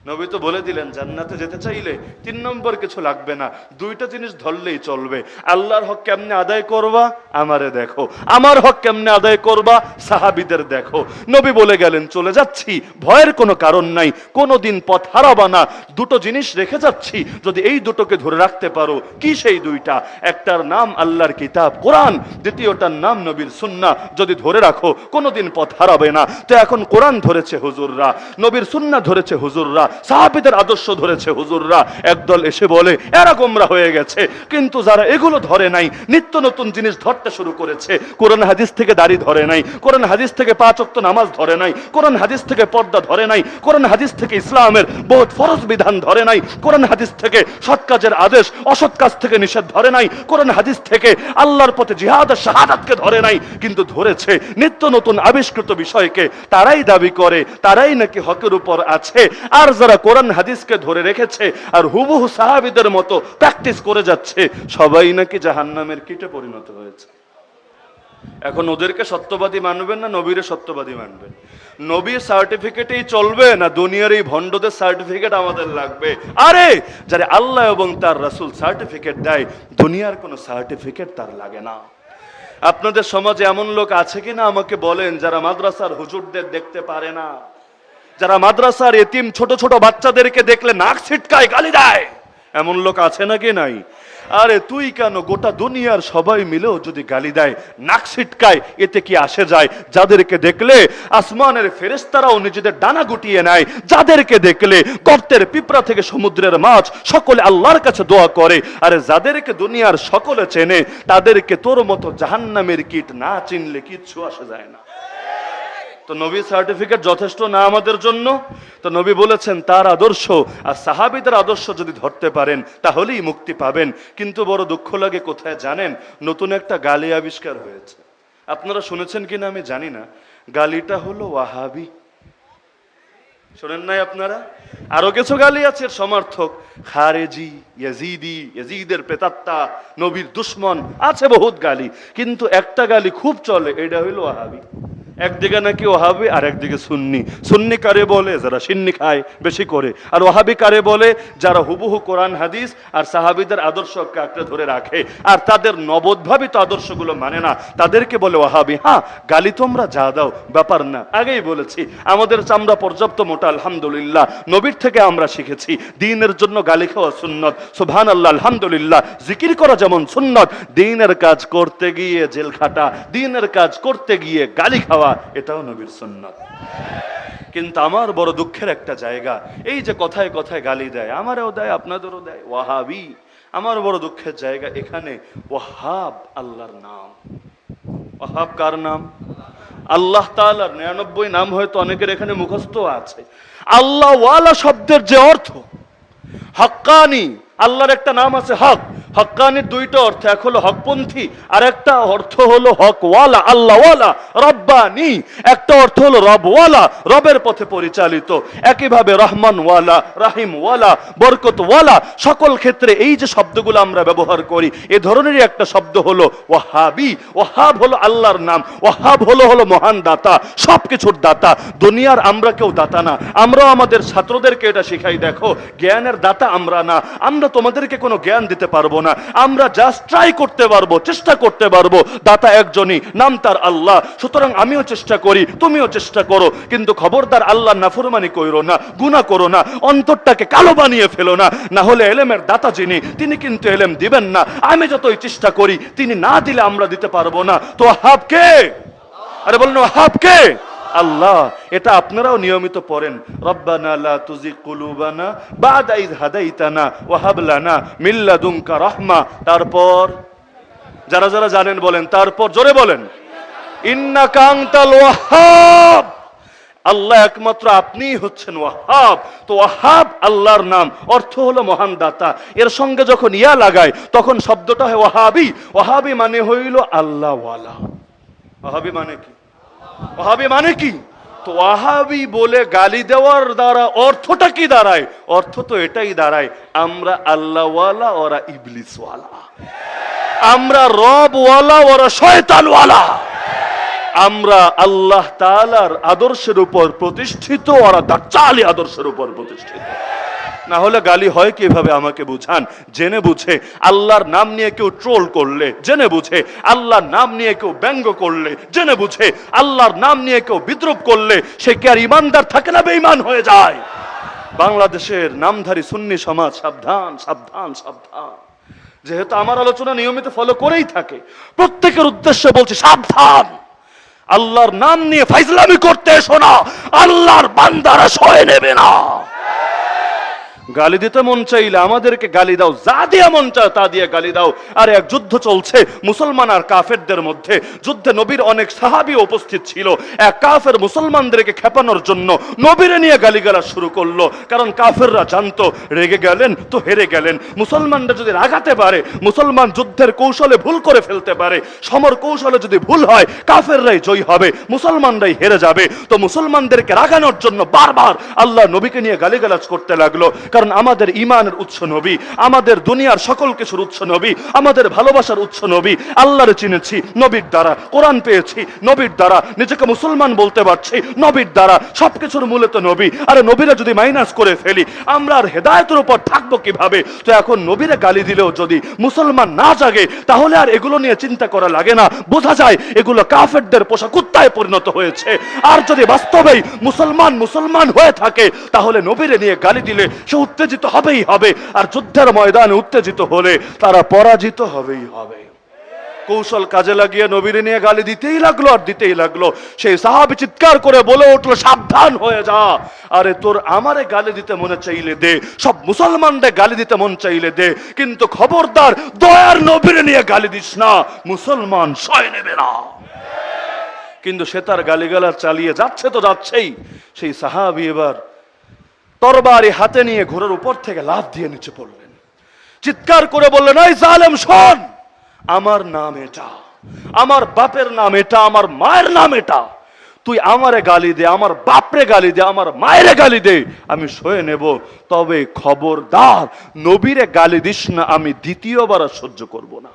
নবী তো বলে দিলেন জান্নাতে যেতে চাইলে 3 নম্বর কিছু লাগবে না, 2টা জিনিস ধরলেই চলবে। আল্লাহর হক কেমনে আদায় করবা? আমারে দেখো। আমার হক কেমনে আদায় করবা? সাহাবীদের দেখো। নবী বলে গেলেন চলে যাচ্ছি, ভয়ের কোনো কারণ নাই, কোনোদিন পথ হারাবা না, 2টো জিনিস রেখে যাচ্ছি, যদি এই 2টোকে ধরে রাখতে পারো। কি সেই 2টা? একটার নাম আল্লাহর কিতাব কোরআন, দ্বিতীয়টার নাম নবীর সুন্নাহ। যদি ধরে রাখো কোনোদিন পথ হারাবে না। তো এখন কোরআন ধরেছে হুজুররা, নবীর সুন্নাহ ধরেছে হুজুররা, সাহাবীদের আদর্শ ধরেছে হুজুররা। একদল এসে বলে এরা গোমরাহ হয়ে গেছে, কিন্তু যারা এগুলো ধরে নাই, নিত্য নতুন জিনিস ধরতে শুরু করেছে, কোরআন হাদিস থেকে দাড়ি ধরে নাই, কোরআন হাদিস থেকে 5 ওয়াক্ত নামাজ ধরে নাই, কোরআন হাদিস থেকে পর্দা ধরে নাই, কোরআন হাদিস থেকে ইসলামের বহুত ফরজ বিধান ধরে নাই, কোরআন হাদিস থেকে সৎ কাজের আদেশ অসৎ কাজ থেকে নিষেধ ধরে নাই, কোরআন হাদিস থেকে আল্লাহর পথে জিহাদ আর শাহাদাতকে ধরে নাই, কিন্তু ধরেছে নিত্য নতুন আবিষ্কৃত বিষয়কে। তারাই দাবি করে তারাই নাকি হকের উপর আছে, আর যারা কোরআন হাদিসকে ধরে রেখেছে আর হুবহু সাহাবীদের মতো প্র্যাকটিস করে যাচ্ছে, সবাই নাকি জাহান্নামের কীটে পরিণত হয়েছে। এখন ওদেরকে সত্যবাদী মানবেন না নবীরে সত্যবাদী মানবেন? নবীর সার্টিফিকেটেই চলবে না দুনিয়ার এই ভণ্ডদের সার্টিফিকেট আমাদের লাগবে? আরে যারা আল্লাহ এবং তার রাসূল সার্টিফিকেট দেয়, দুনিয়ার কোনো সার্টিফিকেট তার লাগে না। আপনাদের সমাজে এমন লোক আছে কিনা আমাকে বলেন যারা মাদ্রাসার হুজুরদের দেখতে পারে না, যারা মাদ্রাসার এতিম ছোট ছোট বাচ্চাদেরকে দেখলে নাক ছিটকায়, গালি দেয়, এমন লোক আছে নাকি নাই? আরে তুই কেন, গোটা দুনিয়ার সবাই মিলেও যদি গালি দেয়, নাক ছিটকায়, এতে কি আসে যায়? যাদেরকে দেখলে আসমানের ফেরেশতারাও নিজেদের ডানা গুটিয়ে নেয়, যাদেরকে দেখলে গর্তের পিঁপড়া থেকে সমুদ্রের মাছ সকলে আল্লাহর কাছে দোয়া করে, আরে যাদেরকে দুনিয়ার সকলে চেনে তাদেরকে তোর মতো জাহান্নামের কীট না চিনলে কিচ্ছু আসে যায় না। তো নবী সার্টিফিকেট যথেষ্ট না আমাদের জন্য? তো নবী বলেছেন তার আদর্শ আর সাহাবীদের আদর্শ যদি ধরতে পারেন তাহলেই মুক্তি পাবেন। কিন্তু বড় দুঃখ লাগে কোথায় জানেন? নতুন একটা গালি আবিষ্কার হয়েছে, আপনারা শুনেছেন কিনা আমি জানি না। গালিটা হলো ওয়াহাবি। শোনেন নাই আপনারা? আরো কিছু গালি আছে এর সমর্থক, খারেজি, ইয়াজিদি, ইয়াজিদের প্রেতাত্মা, নবীর দুশ্মন, আছে বহুত গালি। কিন্তু একটা গালি খুব চলে, এটা হইলো ওয়াহাবি। একদিকে নাকি ওয়াহাবি আর একদিকে সুন্নি। সুন্নি কারে বলে? যারা সিন্নি খায় বেশি করে। আর ওয়াহাবি কারে বলে? যারা হুবহু কোরআন হাদিস আর সাহাবীদের আদর্শকে আঁকড়ে ধরে রাখে আর তাদের নবোদ্ভাবিত আদর্শগুলো মানে না, তাদেরকে বলে ওয়াহাবি। হ্যাঁ, গালি তোমরা যা দাও, ব্যাপার না। আগেই বলেছি আমাদের চামড়া পর্যাপ্ত মোটা, আলহামদুলিল্লাহ। নবীর থেকে আমরা শিখেছি দ্বীনের জন্য গালি খাওয়া সুন্নত, সুবহানাল্লাহ, আলহামদুলিল্লাহ। জিকির করা যেমন সুন্নত, দ্বীনের কাজ করতে গিয়ে জেল খাটা, দ্বীনের কাজ করতে গিয়ে গালি খাওয়া, এটাও নবীর সুন্নাত। কিন্তু আমার বড় দুঃখের একটা জায়গা, এই যে কথায় কথায় গালি দেয়, আমারও দেয় আপনাদেরও দেয়, ওয়াহাবি। আমার বড় দুঃখের জায়গা এখানে। ওয়াহাব আল্লাহর নাম। ওয়াহাব কার নাম? আল্লাহ তাআলার 99 নাম হয়তো অনেকের এখানে মুখস্থ আছে। আল্লাহ ওয়ালা শব্দের যে অর্থ, হক্কানি, আল্লাহর একটা নাম আছে হক। হক্কানির দুইটা অর্থ, এক হলো হকপন্থী আর একটা অর্থ হলো হকওয়ালা, আল্লাহওয়ালা। রব্বানি একটা অর্থ হলো রবওয়ালা, রবের পথে পরিচালিত। একইভাবে রহমানওয়ালা, রাহিমওয়ালা, বরকতওয়ালা। সকল ক্ষেত্রে এই যে শব্দগুলো আমরা ব্যবহার করি, এ ধরনেরই একটা শব্দ হলো ওয়াহাবি। ওয়াহাব হলো আল্লাহর নাম। ওয়াহাব হলো মহান দাতা, সবকিছুর দাতা। দুনিয়ার আমরা কেউ দাতা না। আমরাও আমাদের ছাত্রদেরকে এটা শিখাই, দেখো জ্ঞানের দাতা আমরা না, আমরা তোমাদেরকে কোনো জ্ঞান দিতে পারবো না, আমরা জাস্ট ট্রাই করতে পারবো, চেষ্টা করতে পারবো। দাতা একজনই, নাম তার আল্লাহ। সুতরাং আমিও চেষ্টা করি, তুমিও চেষ্টা করো, কিন্তু খবরদার আল্লাহর নাফরমানি কইরো না, গুনাহ করো না, অন্তরটাকে কালো বানিয়ে ফেলো না। না হলে এলেমের দাতা যিনি, তিনি কিন্তু এলেম দিবেন না। আমি যতই চেষ্টা করি, তিনি না দিলে আমরা দিতে পারবো না। তো ওয়াহাব কে? আরে বলুন ওয়াহাব কে? আল্লাহ। এটা আপনারাও নিয়মিত পড়েন, রব্বানা লা তুজিগ কুলুবানা বাদা ইয হাদাইতানা ওয়া হাব লানা মিন লাদুনকা রাহমা। তারপর যারা যারা জানেন বলেন, তারপর জোরে বলেন, ইন্নাকা আনতাল ওয়াহ্হাব। আল্লাহ একমাত্র আপনিই হচ্ছেন ওয়াহ্হাব। তো ওয়াহ্হাব আল্লাহর নাম, অর্থ হলো মহান দাতা। এর সঙ্গে যখন ইয়া লাগায় তখন শব্দটা হয় ওয়াহাবি। ওয়াহাবি মানে হইল আল্লাহওয়ালা। ওয়াহাবি মানে কি? ওয়াহাবি মানে কি? তো ওয়াহাবি বলে গালি দেওয়ার দ্বারা অর্থটা কি দাঁড়ায়? অর্থ তো এটাই দাঁড়ায়, আমরা আল্লাহওয়ালা, ওরা ইবলিসওয়ালা। আমরা রবওয়ালা, ওরা শয়তানওয়ালা। আমরা আল্লাহ তাআলার আদর্শের উপর প্রতিষ্ঠিত, ওরা দাজ্জালি আদর্শের উপর প্রতিষ্ঠিত। না হলে গালি হয় কিভাবে আমাকে বুঝান। জেনে বুঝে আল্লাহর নাম নিয়ে কেউ ট্রোল করলে, জেনে বুঝে আল্লাহর নাম নিয়ে কেউ ব্যঙ্গ করলে, জেনে বুঝে আল্লাহর নাম নিয়ে কেউ বিদ্রুপ করলে, সে কি আর ইমানদার থাকে না বেঈমান হয়ে যায়? বাংলাদেশের নামধারী সুন্নি সমাজ সাবধান, সাবধান, সাবধান। যেহেতু আমার আলোচনা নিয়মিত ফলো করেই থাকে, প্রত্যেকের উদ্দেশ্যে বলছি সাবধান। আল্লাহর নাম নিয়ে ফাইজলামি করতে এসো না, আল্লাহর বান্দারা সয়ে নেবে না। গালি দিতে মন চাইলে আমাদেরকে গালি দাও, যা দিয়ে মন চায় তা দিয়ে গালি দাও। আর এক যুদ্ধ চলছে মুসলমান আর কাফেরদের মধ্যে। যুদ্ধে নবীর অনেক সাহাবী উপস্থিত ছিল। এক কাফের মুসলমানদেরকে খেপানোর জন্য নবীরে নিয়ে গালিগালাজ শুরু করলো। কারণ কাফেররা জানতো রেগে গেলেন তো হেরে গেলেন। মুসলমানরা যদি রাগাতে পারে, মুসলমান যুদ্ধের কৌশলে ভুল করে ফেলতে পারে, সমর কৌশলে যদি ভুল হয়, কাফেররাই জয়ী হবে, মুসলমানরাই হেরে যাবে। তো মুসলমানদেরকে রাগানোর জন্য বারবার আল্লাহ নবীকে নিয়ে গালিগালাজ করতে লাগলো। কারণ আমাদের ঈমানের উৎস নবী, আমাদের দুনিয়ার সকল কিছুর উৎস নবী, আমাদের ভালোবাসার উৎস নবী। আল্লাহরে চিনেছি নবীর দ্বারা, কোরআন পেয়েছি নবীর দ্বারা, নিজেকে মুসলমান বলতে পারছি নবীর দ্বারা, সবকিছুর মূলে তো নবী। আরে নবীরা যদি মাইনাস করে ফেলি আমরা আর হেদায়েতের উপর থাকবো কিভাবে? তো এখন নবীরে গালি দিলেও যদি মুসলমান না জাগে তাহলে আর এগুলো নিয়ে চিন্তা করা লাগে না, বোঝা যায় এগুলো কাফেরদের পোষা কুত্তায় পরিণত হয়েছে। আর যদি বাস্তবেই মুসলমান মুসলমান হয়ে থাকে তাহলে নবীরে নিয়ে গালি দিলে সে উত্তেজিত হবেই হবে, আর যুদ্ধের ময়দানে উত্তেজিত হলে তারা পরাজিত হবেই হবে। কৌশল কাজে লাগিয়ে নবীরে নিয়ে গালি দিতেই লাগলো আর দিতেই লাগলো। সেই সাহাবী চিৎকার করে বলে উঠলো, সাবধান হয়ে যা। আরে তোর আমারে গালি দিতে মনে চাইলে দে, সব মুসলমানদের গালি দিতে মন চাইলে দে, কিন্তু খবরদার দয়ার নবীরে নিয়ে গালি দিস না, মুসলমান সয় নেবে না। কিন্তু সে তার গালিগালাজ চালিয়ে যাচ্ছে তো যাচ্ছেই। সেই সাহাবী এবার তরবারি হাতে নিয়ে ঘোড়ার উপর থেকে লাফ দিয়ে নিচে পড়লেন, চিৎকার করে বললেন, এই জালেম শোন, আমার নাম এটা, আমার বাপের নাম এটা, আমার মায়ের নাম এটা, তুই আমারে গালি দে, আমার বাপরে গালি দে, আমার মায়েরে গালি দে, আমি সয়ে নেব, তবে খবরদার নবীরে গালি দিস না, আমি দ্বিতীয়বার সহ্য করব না।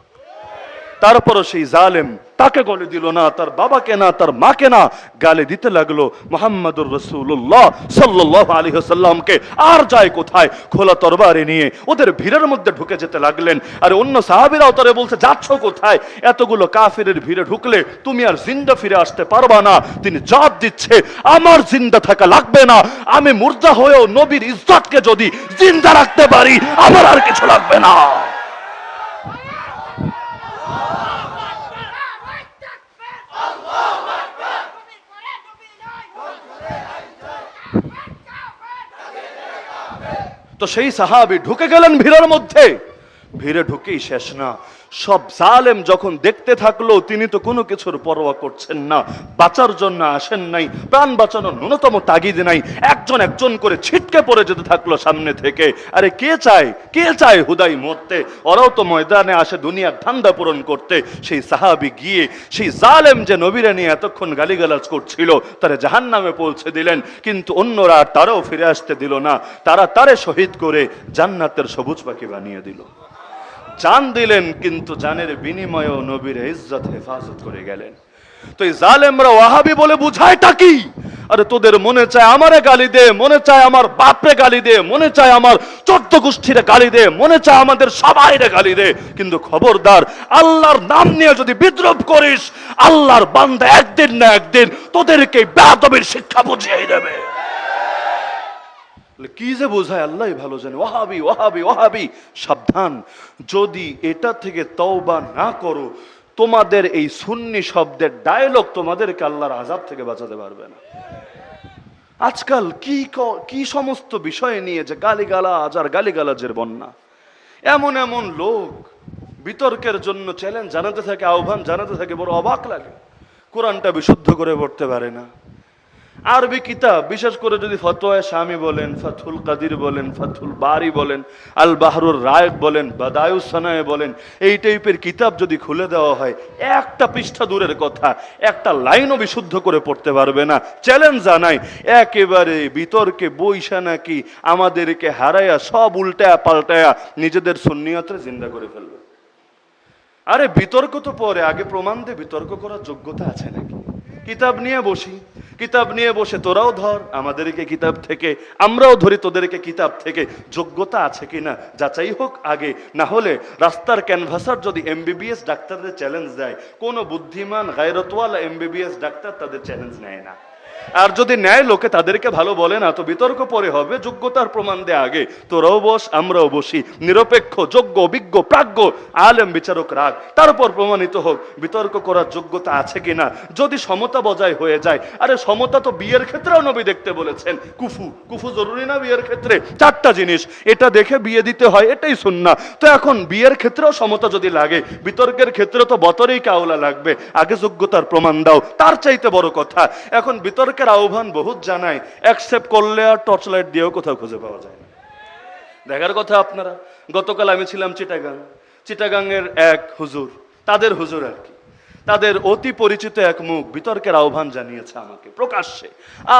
তারপরও সেই জালেম তাকে গালি দিল না, তার বাবাকে না, তার মাকে না, গালি দিতে লাগলো মুহাম্মদুর রাসূলুল্লাহ সাল্লাল্লাহু আলাইহি ওয়াসাল্লামকে। আর যায় কোথায়? খোলা তরবারি নিয়ে ওদের ভিড়ের মধ্যে ঢুকে যেতে লাগলেন। আর অন্য সাহাবীরাও তারে বলছে, যাচ্ছ কোথায়? এতগুলো কাফিরের ভিড়ে ঢুকলে তুমি আর জিন্দা ফিরে আসতে পারবা না। তিনি জবাব দিচ্ছে, আমার জিন্দা থাকা লাগবে না, আমি মুর্দা হয়েও নবীর ইজ্জতকে যদি জিন্দা রাখতে পারি আমার আর কিছু লাগবে না। তো সেই সাহাবী ঢুকে গেলেন ভিড়ের মধ্যে। ভিড়ে ঢুকেই শেষ না, সব জালেম যখন দেখতে থাকলো তিনি তো কোনো কিছুর পরোয়া করছেন না, বাঁচার জন্য আসেন নাই, প্রাণ বাঁচানোর ন্যূনতম তাগিদ নাই, একজন একজন করে ছিটকে পড়ে যেতে থাকলো সামনে থেকে। আরে কে চায় হুদাই মরতে? ওরাও তো ময়দানে আসে দুনিয়ার ধান্দা পূরণ করতে। সেই সাহাবী গিয়ে সেই জালেম যে নবীরে নিয়ে এতক্ষণ গালিগালাজ করছিল তারে জাহান্নামে পৌঁছে দিলেন, কিন্তু অন্যরা তারাও ফিরে আসতে দিল না, তারে শহীদ করে জান্নাতের সবুজ পাখি বানিয়ে দিল। জান দিলেন, কিন্তু জানের বিনিময়েও নবীর ইজ্জত হেফাজত করে গেলেন। তো এই জালেমরা ওয়াহাবি বলে বুঝায়টা কি? আরে তোদের মনে চায় আমারে গালি দে, মনে চায় আমার বাপরে গালি দে, মনে চায় আমার 14 গোষ্ঠীরে গালি দে, মনে চায় আমাদের সবাইরে গালি দে, কিন্তু খবরদার আল্লাহর নাম নিয়ে যদি বিদ্রোহ করিস আল্লাহর বান্দা একদিন না একদিন তোদেরকে বেয়াদবির শিক্ষা বুঝিয়ে দেবে। কি যে বোঝায় আল্লাহই ভালো জানে। ওয়াহাবি ওয়াহাবি ওয়াহাবি, সাবধান, যদি এটা থেকে তওবা না করো তোমাদের এই সুন্নি শব্দের ডায়লগ তোমাদেরকে আল্লাহর আযাব থেকে বাঁচাতে পারবে না। আজকাল কি সমস্ত বিষয় নিয়ে যে গালিগালাজ আর গালিগালাজের বন্যা। এমন এমন লোক বিতর্কের জন্য চ্যালেঞ্জ জানাতে থাকে, আহ্বান জানাতে থাকে, বড় অবাক লাগে। কোরআনটা বিশুদ্ধ করে পড়তে পারে না। আরবি কিতাব, বিশেষ করে যদি ফতোয়া শামি বলেন, ফাথুল কাদির বলেন, ফাথুল বারি বলেন, আল বাহরুর রায়েক বলেন, বাদায়ুস সানায়ে বলেন, এই টাইপের কিতাব যদি খুলে দেওয়া হয় একটা পৃষ্ঠা দূরের কথা একটা লাইনও বিশুদ্ধ করে পড়তে পারবে না। চ্যালেঞ্জ জানাই, একেবারে বিতর্কে বইসা নাকি আমাদেরকে হারায়া সব উল্টায়া পাল্টায়া নিজেদের সুন্নিয়তরে জিন্দা করে ফেলবে। আরে বিতর্ক তো পরে, আগে প্রমাণ দে বিতর্ক করার যোগ্যতা আছে নাকি। কিতাব নিয়ে বসে তোরাও ধর আমাদেরকে কিতাব থেকে, আমরাও ধরি তোদেরকে কিতাব থেকে, যোগ্যতা আছে কিনা যাচাই হোক আগে। না হলে রাস্তার ক্যানভাসার যদি এমবিবিএস ডাক্তারদের চ্যালেঞ্জ দেয়, কোনো বুদ্ধিমান গায়রতওয়ালা এমবিবিএস ডাক্তার তাদের চ্যালেঞ্জ নেয় না। আর যদি ন্যায় লোকে তাদেরকে ভালো বলে না তো বিতর্ক পরে হবে, যোগ্যতার প্রমাণ দে আগে। তোরাও বস আমরাও বসি, নিরপেক্ষ যোগ্য অভিজ্ঞ প্রাজ্ঞ আলেম বিচারক রাখ, তারপর প্রমাণিত হোক বিতর্ক করার যোগ্যতা আছে কিনা। যদি সমতা বজায় হয়ে যায়, আরে সমতা তো বিয়ের ক্ষেত্রেও নবী দেখতে বলেছেন। কুফু জরুরি না বিয়ের ক্ষেত্রে? 4টা জিনিস, এটা দেখে বিয়ে দিতে হয়, এটাই সুন্নাহ। তো এখন বিয়ের ক্ষেত্রেও সমতা যদি লাগে, বিতর্কের ক্ষেত্রে তো বতরেই কাউলা লাগবে। আগে যোগ্যতার প্রমাণ দাও, তার চাইতে বড় কথা। এখন বিতর্কের আহ্বান বহুত জানাই, অ্যাকসেপ্ট করলে আর টর্চলাইট দিয়েও কোথাও খুঁজে পাওয়া যায় না। দেখার কথা আপনারা, গতকাল আমি ছিলাম চিটাগাংয়ের এক হুজুর, তাদের হুজুর আর কি, তাদের অতি পরিচিত এক মুখ বিতর্কের আহ্বান জানিয়েছে আমাকে প্রকাশ্যে।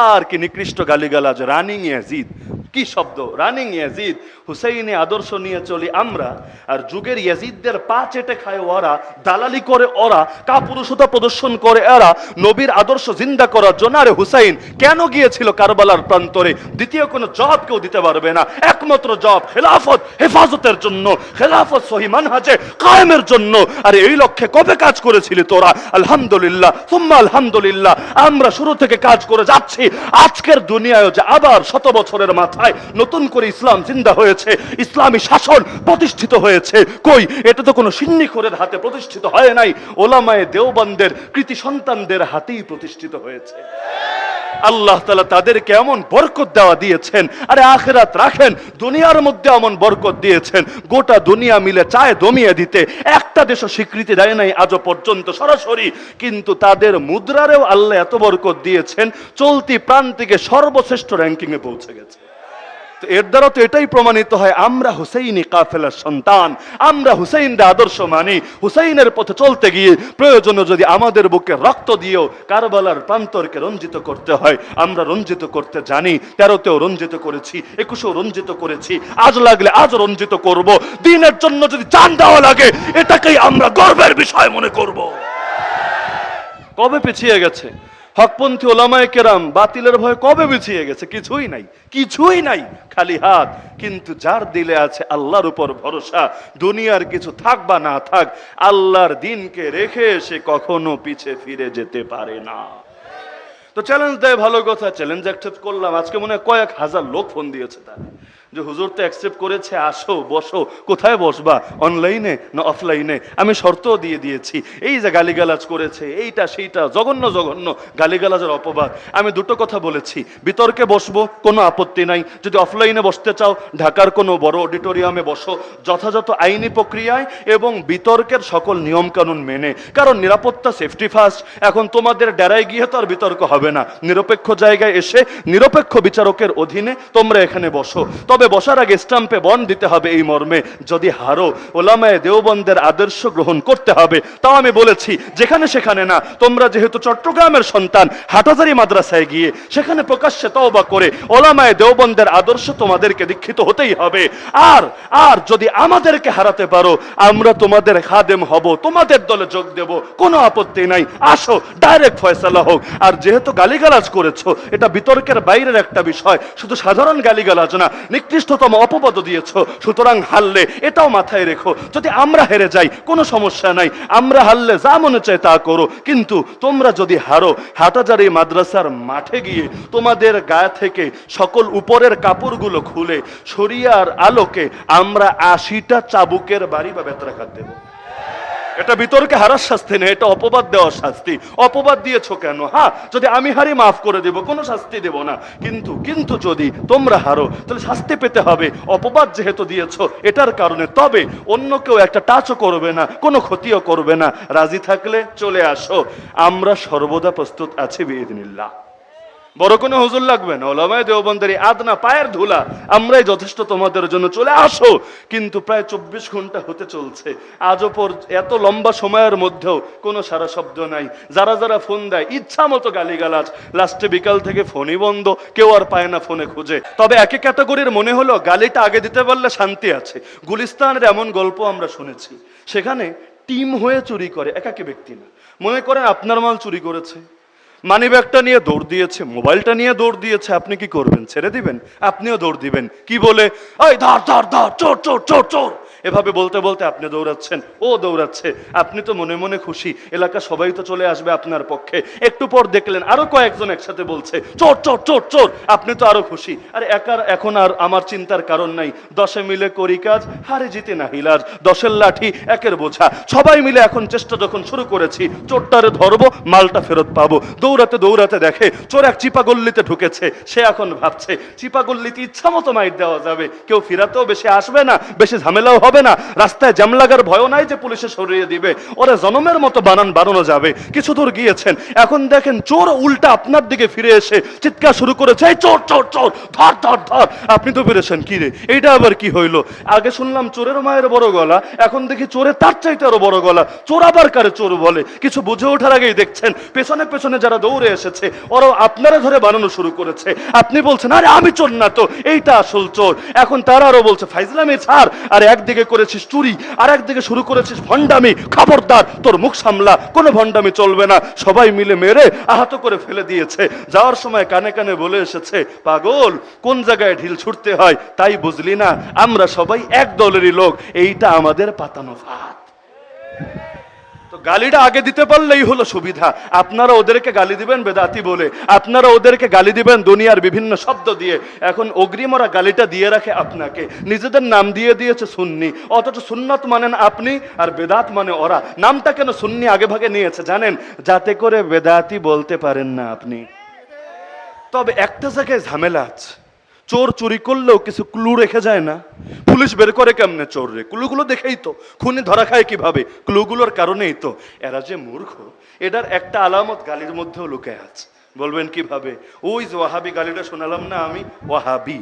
আর কি নিকৃষ্ট গালিগালাজ, রানিং ইয়াজিদ, কি শব্দ, রানিং ইয়াজিদ। হুসাইনি আদর্শ নিয়ে চলি আমরা, আর যুগের ইয়াজিদদের পা চেটে খায় ওরা, দালালি করে ওরা, কাপুরুষতা প্রদর্শন করে এরা নবীর আদর্শ জিন্দা করার জন্য। আরে হুসাইন কেন গিয়েছিল কারবালার প্রান্তরে? দ্বিতীয় কোনো জবাব কেউ দিতে পারবে না। একমাত্র জবাব খেলাফত হেফাজতের জন্য, খেলাফত সহি মানহাজে কায়েমের জন্য। আরে এই লক্ষ্যে কবে কাজ করেছিলি তোরা? আলহামদুলিল্লাহ সুম্মা আলহামদুলিল্লাহ, আমরা শুরু থেকে কাজ করে যাচ্ছি। আজকের দুনিয়ায় যে আবার 100 বছরের মাথায় নতুন করে ইসলাম জিন্দা হয়েছে, ইসলামী শাসন প্রতিষ্ঠিত হয়েছে, কই এটা তো কোনো সিন্নিখোরের হাতে প্রতিষ্ঠিত হয় নাই, ওলামায়ে দেওবন্দের কৃতি সন্তানদের হাতেই প্রতিষ্ঠিত হয়েছে। আল্লাহ তাআলা তাদেরকে এমন বরকত দেওয়া দিয়েছেন, আরে আখিরাত রাখেন, দুনিয়ার মধ্যে এমন বরকত দিয়েছেন, গোটা দুনিয়া মিলে চায় দমিয়ে দিতে, একটা দেশও স্বীকৃতি দেয় নাই আজও পর্যন্ত সরাসরি। কিন্তু তাদের মুদ্রারেও আল্লাহ এত বরকত দিয়েছেন, চলতি প্রান্তিকে সর্বশ্রেষ্ঠ র্যাঙ্কিং এ পৌঁছে গেছে। এর দ্বারা তো এটাই প্রমাণিত হয় আমরা হুসাইনি কাফেলার সন্তান, আমরা হুসাইনদের আদর্শ মানি। হুসাইনের পথে চলতে গিয়ে প্রয়োজনে যদি আমাদের বুকে রক্ত দিয়েও কারবালার প্রান্তরকে রঞ্জিত করতে হয়, আমরা রঞ্জিত করতে জানি। 13তেও রঞ্জিত করেছি, 21এও রঞ্জিত করেছি, আজ লাগলে আজ রঞ্জিত করব। দিনের জন্য যদি জান দেওয়া লাগে, এটাকেই আমরা গর্বের বিষয় মনে করব। কবে পিছিয়ে গেছে হকপন্থী ওলামায়ে কেরাম? বাতিলের ভয়ে কবে পিছিয়ে গেছে? কিছুই নাই, কিছুই নাই, খালি হাত। কিন্তু যার দিলে আছে আল্লাহর উপর ভরসা, দুনিয়ার কিছু থাক বা না থাক, আল্লাহর দিনকে রেখে সে কখনো পিছে ফিরে যেতে পারে না। তো চ্যালেঞ্জ দেয়, ভালো কথা, চ্যালেঞ্জ অ্যাকসেপ্ট করলাম। আজকে মনে হয় কয়েক হাজার লোক ফোন দিয়েছে তার যে হুজুর তো অ্যাকসেপ্ট করেছে, আসো বসো। কোথায় বসবা? অনলাইনে না অফলাইনে? আমি শর্তও দিয়ে দিয়েছি। এই যে গালিগালাজ করেছে, এইটা সেইটা, জঘন্য জঘন্য গালিগালাজের অপবাদ। আমি দুটো কথা বলেছি, বিতর্কে বসবো, কোনো আপত্তি নাই। যদি অফলাইনে বসতে চাও, ঢাকার কোনো বড় অডিটোরিয়ামে বসো, যথাযথ আইনি প্রক্রিয়ায় এবং বিতর্কের সকল নিয়মকানুন মেনে। কারণ নিরাপত্তা, সেফটি ফার্স্ট। এখন তোমাদের ডেরায় গিয়ে তো আর বিতর্ক হবে না, নিরপেক্ষ জায়গায় এসে নিরপেক্ষ বিচারকের অধীনে তোমরা এখানে বসো। তবে বসার আগে স্টাম্পে বন্ড দিতে হবে এই মর্মে, যদি হারো ওলামায়ে দেওবন্দের আদর্শ গ্রহণ করতে হবে। তাও আমি বলেছি যেখানে সেখানে না, তোমরা যেহেতু চট্টগ্রামের সন্তান, হাটহাজারী মাদ্রাসায় গিয়ে সেখানে প্রকাশ্যে তওবা করে ওলামায়ে দেওবন্দের আদর্শ তোমাদেরকে দীক্ষিত হতেই হবে। আর যদি আমাদেরকে হারাতে পারো, আমরা তোমাদের খাদেম হব, তোমাদের দলে যোগ দেব, কোনো আপত্তি নাই। আসো, ডাইরেক্ট ফয়সালা হোক। আর যেহেতু গালিগালাজ করেছো, এটা বিতর্কের বাইরের একটা বিষয়, শুধু সাধারণ গালিগালাজ না, নিকৃষ্টতম অপবাদ দিয়েছো। সুতরাং হারলে এটাও মাথায় রেখো, যদি আমরা হেরে যাই কোনো সমস্যা নাই, আমরা হারলে যা মনে চায় তা করো। কিন্তু তোমরা যদি হারো, হাটহাজারী মাদ্রাসার মাঠে গিয়ে তোমাদের গায়ে থেকে সকল উপরের কাপড়গুলো খুলে শরিয়ার আলোকে আমরা 80টা চাবুকের বাড়ি বা বেত্রাঘাত দেব। এটা বিতর্কে হারার শাস্তি নেই, এটা অপবাদ দেওয়ার শাস্তি। অপবাদ দিয়েছো কেন? হ্যাঁ, যদি আমি হারি মাফ করে দেব, কোনো শাস্তি দেব না। কিন্তু যদি তোমরা হারো, তাহলে শাস্তি পেতে হবে। অপবাদ যেহেতু দিয়েছো এটার কারণে, তবে অন্য কেউ একটা টাচও করবে না, কোনো ক্ষতিও করবে না। রাজি থাকলে চলে আসো, আমরা সর্বদা প্রস্তুত আছি বিইذنিল্লাহ। বড় কোনো হুজুর লাগবে না, ওলামায়ে দেওবন্দের আদনা পায়ের ধুলা আমরাই যথেষ্ট তোমাদের জন্য। চলে আসো। কিন্তু প্রায় 24 ঘন্টা হতে চলছে, আজও এত লম্বা সময়ের মধ্যেও কোনো সারা শব্দ নাই। যারা যারা ফোন দেয় ইচ্ছা মতো গালিগালাজ, লাস্টে বিকাল থেকে ফোনই বন্ধ, কেউ আর পায় না ফোনে খুঁজে। তবে একই ক্যাটাগরির মনে হলো গালিটা আগে দিতে পারলে শান্তি আছে। গুলিস্তানের এমন গল্প আমরা শুনেছি, সেখানে টিম হয়ে চুরি করে, একাকী ব্যক্তি না। মনে করেন আপনার মাল চুরি করেছে, মানি ব্যাগটা নিয়ে দৌড় দিয়েছে, মোবাইলটা নিয়ে দৌড় দিয়েছে, আপনি কি করবেন? ছেড়ে দিবেন? আপনিও দৌড় দিবেন। কি বলে? ওই ধর ধর ধর, চোর চোর চোর চোর, এভাবে বলতে বলতে আপনি দৌড়াচ্ছেন, ও দৌড়াচ্ছে, আপনি তো মনে মনে খুশি, এলাকা সবাই তো চলে আসবে আপনার পক্ষে। একটু পর দেখলেন আরো কয়েকজন একসাথে বলছে চোর চোর চোর চোর, আপনি তো আরো খুশি। আরে এখন আর আমার চিন্তার কারণ নাই, 10 মিলে করি কাজ, হারে জিতে না হিলাজ, 10-এর লাঠি 1-এর বোঝা। সবাই মিলে এখন চেষ্টা যখন শুরু করেছি, চোরটারে ধরবো, মালটা ফেরত পাবো। দৌড়াতে দৌড়াতে দেখে চোর এক চিপা গল্লিতে ঢুকেছে। সে এখন ভাবছে চিপা গল্লিতে ইচ্ছা মতো মাইর দেওয়া যাবে, কেউ ফিরাতেও বেশি আসবে না, বেশি ঝামেলাও হবে যাবে না, রাস্তায় জ্যাম লাগার ভয় নাই যে পুলিশে সরিয়ে দিবে, ওরা জনমের মতো বানানো যাবে। কিছু দূর গিয়েছেন, এখন দেখেন চোর উল্টা আপনার দিকে ফিরে এসে চিৎকার শুরু করেছে, এই চোর চোর চোর, ধর ধর ধর। আপনি তো বেরেছেন, কি রে এইটা আবার কি হইলো? আগে শুনলাম চোরের মায়ের বড় গলা, এখন দেখি চোরের তার চাইতে আরো বড় গলা। চোর আবার কারে চোর বলে? কিছু বুঝে ওঠার আগেই দেখছেন পেছনে পেছনে যারা দৌড়ে এসেছে ওরাও আপনারা ধরে বানানো শুরু করেছে। আপনি বলছেন আরে আমি চোর না তো, এইটা আসল চোর। এখন তারা আরো বলছে ফাইজলামি ছাড়, আর একদিকে করেছিস চুরি আর একদিকে শুরু করেছিস ভণ্ডামি, খবরদার তোর মুখ সামলা, কোনো ভণ্ডামি চলবে না। সবাই মিলে মেরে আহত করে ফেলে দিয়েছে। যাওয়ার সময় কানে কানে বলে এসেছে, পাগল কোন জায়গায় ঢিল ছুটতে হয় তাই বুঝলি না, আমরা সবাই এক দলেরই লোক, এইটা আমাদের পাতানো ভাত। তো গালিটা আগে দিতে পারলেই হলো সুবিধা। আপনারা ওদেরকে গালি দিবেন বেদাতি বলে, আপনারা ওদেরকে গালি দিবেন দুনিয়ার বিভিন্ন শব্দ দিয়ে। এখন অগ্রিম ওরা গালিটা দিয়ে রাখে আপনাকে, নিজেদের নাম দিয়ে দিয়েছে সুন্নি, অথচ সুন্নত মানেন আপনি আর বেদাত মানে ওরা। নামটা কেন সুন্নি আগে ভাগে নিয়েছে জানেন? যাতে করে বেদাতি বলতে পারেন না আপনি। তবে একটা জায়গায় ঝামেলা আছে, চোর চুরি করলেও কিছু ক্লু রেখে যায় না? পুলিশ বের করে কেমনে চোর রে? ক্লুগুলো দেখেই তো। খুনি ধরা খায় কিভাবে? ক্লুগুলোর কারণেই তো। এরা যে মূর্খ, এটার একটা আলামত গালির মধ্যেও লুকে আছে। বলবেন কিভাবে? ওই যে ওয়াহাবি গালিটা শোনালাম না আমি, ওয়াহাবি।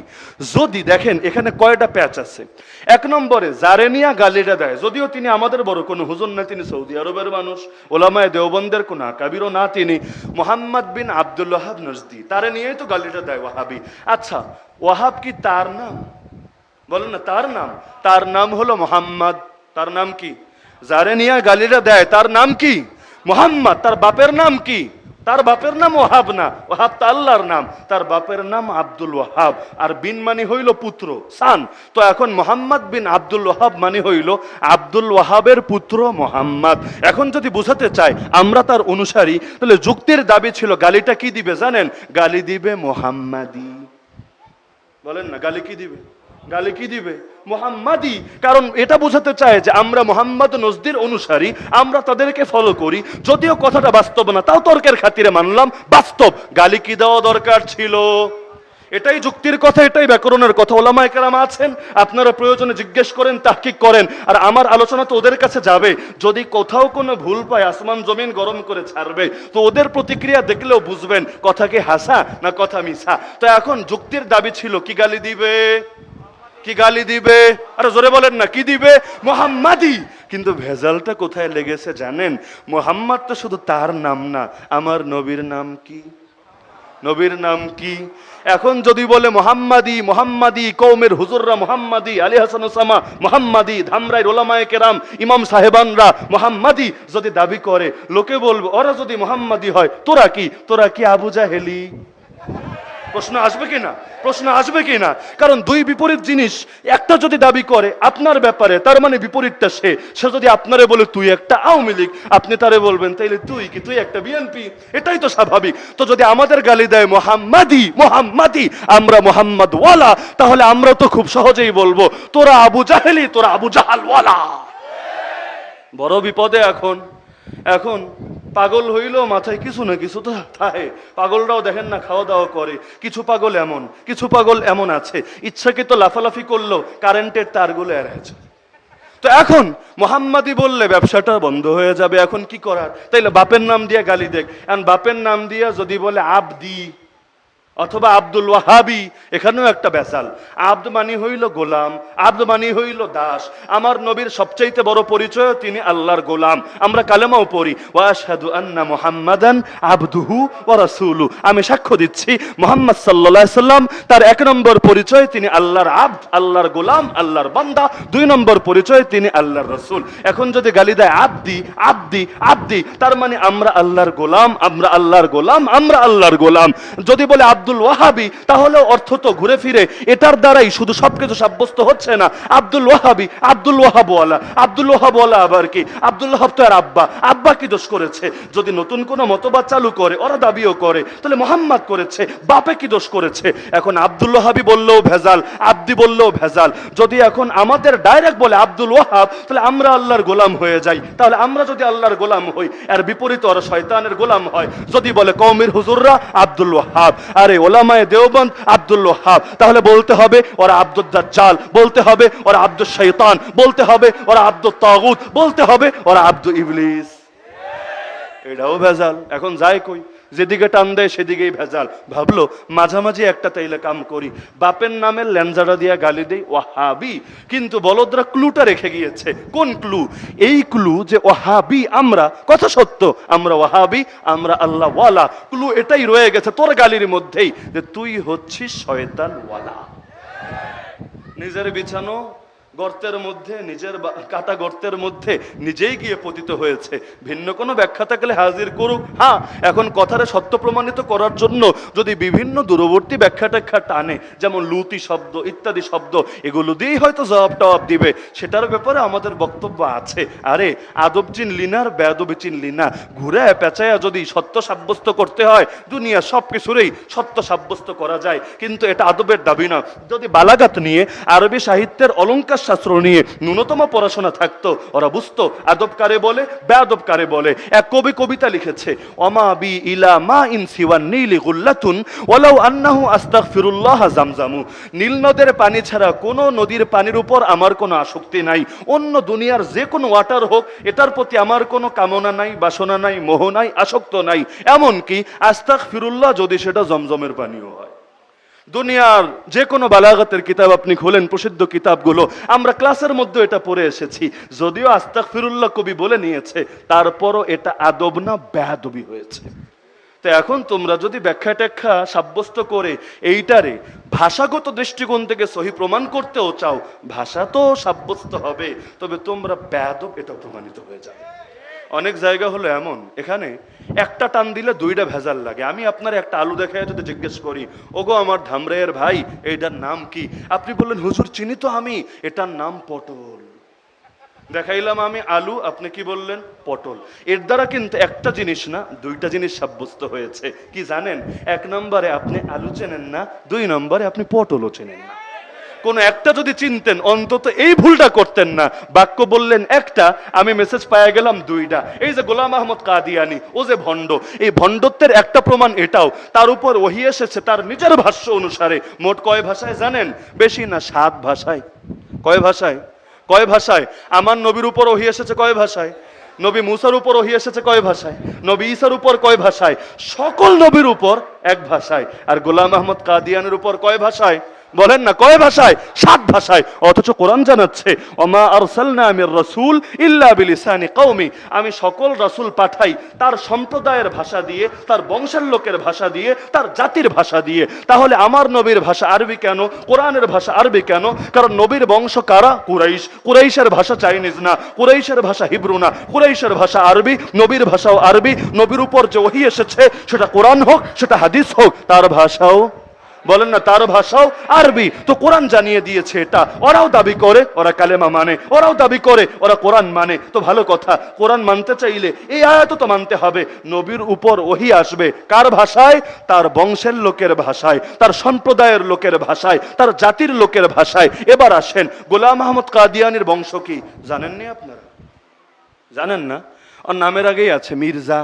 যদি দেখেন এখানে কয়টা প্যাচ আছে। এক নম্বরে যারে নিয়া গালিটা দেয়, যদিও তিনি আমাদের বড় কোনো হুজুর না, তিনি সৌদি আরবের মানুষ, ওলামায়ে দেওবন্দের কোনো আকাবিরও না তিনি, মোহাম্মদ বিন আব্দুল ওয়াহাব নজদি, তারে নিয়েই তো গালিটা দেয় ওয়াহাবি। আচ্ছা ওয়াহাব কি তার নাম? বলেন না তার নাম। তার নাম হলো মোহাম্মদ। তার নাম কি? যারে নিয়ে গালিটা দেয় তার নাম কি? মোহাম্মদ। তার বাপের নাম কি? তার বাপের নাম ওয়াহাব না, ওয়াহাব তা আল্লাহর নাম। তার বাপের নাম আব্দুল ওয়াহাব, আর বিন মানে হইল পুত্র, সান। তো এখন মোহাম্মদ বিন আব্দুল ওয়াহাব মানে হইল আব্দুল ওয়াহাবের পুত্র মোহাম্মদ। এখন যদি বুঝাতে চাই আমরা তার অনুসারী, তাহলে যুক্তির দাবি ছিল গালিটা কি দিবে জানেন? গালি দিবে মোহাম্মদি। বলেন না গালি কি দিবে? গালি কি দিবে? মোহাম্মদি। কারণ এটা বোঝাতে চায় যে আমরা মোহাম্মদ নজদির অনুসারী, আমরা তাদেরকে ফলো করি। যদিও কথাটা বাস্তব না, তাও তর্কের খাতিরে মানলাম বাস্তব। গালি কি দেওয়া দরকার ছিল? এটাই যুক্তির কথা, এটাই ব্যাকরণের কথা। ওলামায়ে কেরাম আছেন, আপনারা প্রয়োজনে জিজ্ঞেস করেন, তাহকিক করেন। আর আমার আলোচনা তো ওদের কাছে যাবে। যদি কোথাও কোনো ভুল পায় আসমান জমিন গরম করে ছাড়বে। তো ওদের প্রতিক্রিয়া দেখলেও বুঝবেন কথা কি হাসা না কথা মিছা। তো এখন যুক্তির দাবি ছিল কি গালি দিবে? কি গালি দিবে? আরে জোরে বলেন না, কি দিবে? মোহাম্মদি। কিন্তু ভেজালটা কোথায় লেগেছে জানেন? মোহাম্মদ তো শুধু তার নাম না, আমার নবীর নাম কি? নবীর নাম কি? এখন যদি বলে মোহাম্মদি, মোহাম্মদি, কওমের হুজুররা মোহাম্মদি, আলী হাসান ওসামা মোহাম্মদি, ধামরাই ওলামায়ে কেরাম ইমাম সাহেবানরা মোহাম্মদি যদি দাবি করে, লোকে বলবে ওরা যদি মোহাম্মদি হয় তোরা কি? তোরা কি আবু জাহেলি? প্রশ্ন আসবে কিনা? প্রশ্ন আসবে কিনা? কারণ দুই বিপরীত জিনিস একটা যদি দাবি করে আপনার ব্যাপারে, তার মানে বিপরীতটা সে। সে যদি আপনারে বলে তুই একটা আওয়ামী লীগ, আপনি তারে বলবেন তাইলে তুই কি? তুই একটা বিএনপি। এটাই তো স্বাভাবিক। তো যদি আমাদের গালি দেয় মোহাম্মদি, মোহাম্মদি, আমরা মোহাম্মদ ওয়ালা, তাহলে আমরা তো খুব সহজেই বলবো তোরা আবু জাহেলি, তোরা আবু জাহাল ওয়ালা। বড় বিপদে এখন। এখন পাগল হইল মাথায় কিছু না কিছু তো থাকে। পাগলরাও দেখেন না খাওয়া দাওয়া করে। কিছু পাগল এমন আছে ইচ্ছাকৃত লাফালাফি করলো কারেন্টের তারগুলো এড়াচ্ছে। তো এখন মোহাম্মদি বললে ব্যবসাটা বন্ধ হয়ে যাবে। এখন কি করার? তাইলে বাপের নাম দিয়ে গালি দেখ। এখন বাপের নাম দিয়ে যদি বলে আবদি অথবা আব্দুল ওয়াহাবি, এখানেও একটা বেসাল। আব্দ মানি হইল গোলাম, আব্দ মানি হইল দাস। আমার নবীর সবচাইতে বড় পরিচয় তিনি আল্লাহর গোলাম। আমরা কালেমাও পড়ি ওয়াশহাদু আন্না মুহাম্মাদান আবদুহু ওয়া রাসূলু। আমি সাক্ষ্য দিচ্ছি মুহাম্মদ সাল্লাল্লাহু আলাইহি সাল্লাম তার এক নম্বর পরিচয় তিনি আল্লাহর আব্দ, আল্লাহর গোলাম, আল্লাহর বান্দা। দুই নম্বর পরিচয় তিনি আল্লাহর রাসূল। এখন যদি গালি দেয় আব্দি আব্দি আব্দি, তার মানে আমরা আল্লাহর গোলাম, আমরা আল্লাহর গোলাম, আমরা আল্লাহর গোলাম। যদি বলে আব্দুল ওয়াহাবি, তাহলে অর্থ তো ঘুরে ফিরে এটার দ্বারাই শুধু সবকিছু সাব্যস্ত হচ্ছে না। আব্দুল ওয়াহাবি, আব্দুল ওয়াহাব ওয়ালা। আব্দুল ওয়াহাব ওয়ালা আবার কি? আব্দুল ওয়াহাব তো আর আব্বা, আব্বা কি দোষ করেছে? যদি নতুন কোনো মতবাদ চালু করে, ওরা দাবিও করে, তাহলে মোহাম্মদ করেছে, বাপে কি দোষ করেছে? এখন আব্দুল ওয়াহাবি বললেও ভেজাল, আব্দি বললেও ভেজাল। যদি এখন আমাদের ডাইরেক্ট বলে আব্দুল ওয়াহাব, তাহলে আমরা আল্লাহর গোলাম হয়ে যাই। তাহলে আমরা যদি আল্লাহর গোলাম হই, এর বিপরীত ওরা শয়তানের গোলাম হয়। যদি বলে কওমের হুজুররা আব্দুল ওয়াহাব, আরে আরে ওলামায়ে দেওবন্দ আব্দুল ওয়াহাব, তাহলে বলতে হবে ওরা আব্দুল দাজ্জাল, বলতে হবে ওরা আব্দুল শয়তান, বলতে হবে ওরা আব্দুল তাগুত, বলতে হবে ওরা আব্দুল ইবলিস। এটাও ভেজাল। এখন যায় কই, যেদিকে টান দেয় সেদিকেই ভেজাল। ভাবলো মাঝামাঝি একটা তাইলে কাম করি, বাপের নামের ল্যাঞ্জাটা দিয়া গালি দেই ওয়াহাবি। কিন্তু বলদরা ক্লুটা রেখে গিয়েছে। কোন ক্লু? এই ক্লু যে ওয়াহাবি আমরা, কথা সত্য, আমরা ওয়াহাবি, আমরা আল্লাহ ওয়ালা। ক্লু এটাই রয়ে গেছে তোর গালির মধ্যেই, যে তুই হচ্ছিস শয়তান ওয়ালা। নিজের বিছানো গর্তের মধ্যে, নিজের কাটা গর্তের মধ্যে নিজেই গিয়ে পতিত হয়েছে। ভিন্ন কোনো ব্যাখ্যা থাকলে হাজির করুক। হ্যাঁ, এখন কথাটা সত্য প্রমাণিত করার জন্য যদি বিভিন্ন দূরবর্তী ব্যাখ্যা ট্যাখ্যা টানে, যেমন লুতি শব্দ ইত্যাদি শব্দ, এগুলো দিয়েই হয়তো জবাব টবাব দিবে, সেটার ব্যাপারে আমাদের বক্তব্য আছে। আরে আদব চিনলি না আর বেয়াদবি চিনলি না, ঘুরে পেঁচায়া যদি সত্য সাব্যস্ত করতে হয়, দুনিয়া সব কিছুরই সত্য সাব্যস্ত করা যায়, কিন্তু এটা আদবের দাবি না। যদি বালাগাত নিয়ে, আরবি সাহিত্যের অলঙ্কার শাস্ত্র নিয়ে ন্যূনতম পড়াশোনা থাকতো, ওরা বুঝতো আদব কারে বলে, বেয়াদব কারে বলে। এক কবি কবিতা লিখেছে, ওমা বি ইলা মা ইন সিওয়ান নীলি গুল্লাতুন ওয়ালাউ আন্নাহু আস্তাগফিরুল্লাহ জামজামু। নীল নদের পানি ছাড়া কোনো নদীর পানির উপর আমার কোনো আসক্তি নাই, অন্য দুনিয়ার যে কোনো ওয়াটার হোক এটার প্রতি আমার কোনো কামনা নাই, বাসনা নাই, মোহ নাই, আসক্ত নাই। এমনকি আস্তাগফিরুল্লাহ যদি সেটা জমজমের পানিও হয়। দুনিয়ার যে কোনো বালাগাতের কিতাব আপনি খোলেন, প্রসিদ্ধ কিতাবগুলো, আমরা ক্লাসের মধ্যে এটা পড়ে এসেছি। যদিও আস্তাগফিরুল্লাহ কবি বলে নিয়েছে, তারপরও এটা আদব না বেয়াদবি হয়েছে। তো এখন তোমরা যদি ব্যাখ্যা ট্যাখ্যা সাব্যস্ত করে এইটারে ভাষাগত দৃষ্টিকোণ থেকে সহি প্রমাণ করতেও চাও, ভাষা তো সাব্যস্ত হবে, তবে তোমরা বেয়াদব এটা প্রমাণিত হয়ে যাবে। অনেক জায়গা হলো এমন, এখানে একটা টান দিলে দুইটা ভেজাল লাগে। আমি আপনার একটা আলু দেখায় যদি জিজ্ঞেস করি, ওগো আমার ধামরাইয়ের ভাই, এইটার নাম কি? আপনি বললেন হুজুর চিনি তো আমি, এটার নাম পটল। দেখাইলাম আমি আলু, আপনি কি বললেন? পটল। এর দ্বারা কিন্তু একটা জিনিস না, দুইটা জিনিস সাব্যস্ত হয়েছে। কি জানেন? এক নম্বরে আপনি আলু চেনেন না, দুই নম্বরে আপনি পটলও চেনেন না। কোন একটা যদি চিনতেন অন্তত এই ভুলটা করতেন না। বাক্য বললেন একটা, আমি মেসেজ পাইয়া গেলাম দুইটা। এই যে গোলাম আহমদ কাদিয়ানি, ও যে ভণ্ড, এই ভণ্ডত্বের একটা প্রমাণ এটাও, তার উপর ওহী এসেছে তার নিজের ভাষ্য অনুসারে। মোট কয় ভাষায় জানেন? বেশি না, 7 ভাষায়। কয় ভাষায়? কয় ভাষায়? আমার নবীর উপর ওহী এসেছে কয় ভাষায়? নবী মুসার উপর ওহী এসেছে কয় ভাষায়? নবী ঈসার উপর কয় ভাষায়? সকল নবীর উপর এক ভাষায়। আর গোলাম আহমদ কাদিয়ানের উপর কয় ভাষায়? বলেন না, কয় ভাষায়? 7 ভাষায়। অথচ কোরআন জানাচ্ছে, ওমা আরসালনা মির রাসূল ইল্লা বিলিসানি কওমি, আমি সকল রাসূল পাঠাই তার সম্প্রদায়ের ভাষা দিয়ে, তার বংশের লোকের ভাষা দিয়ে, তার জাতির ভাষা দিয়ে। তাহলে আমার নবীর ভাষা আরবি কেন? কোরআনের ভাষা আরবি কেন? কারণ নবীর বংশ কারা? কুরাইশ। কুরাইশের ভাষা চাইনিজ না, কুরাইশের ভাষা হিব্রু না, কুরাইশের ভাষা আরবি, নবীর ভাষাও আরবি। নবীর উপর যে ওহী এসেছে, সেটা কোরআন হোক, সেটা হাদিস হোক, তার ভাষাও, বলেন না, তার ভাষাও আরবি। তো কোরআন জানিয়ে দিয়েছে এটা। ওরাও দাবি করে ওরা কালেমা মানে, ওরাও দাবি করে ওরা কোরআন মানে। তো ভালো কথা, কোরআন মানতে চাইলে এই আয়াত তো মানতে হবে। নবীর উপর ওহী আসবে কার ভাষায়? তার বংশের লোকের ভাষায়, তার সম্প্রদায়ের লোকের ভাষায়, তার জাতির লোকের ভাষায়। এবার আসেন, গোলাম আহমদ কাদিয়ানির বংশ কি জানেননি আপনারা? জানেন না? ওর নামের আগেই আছে মির্জা।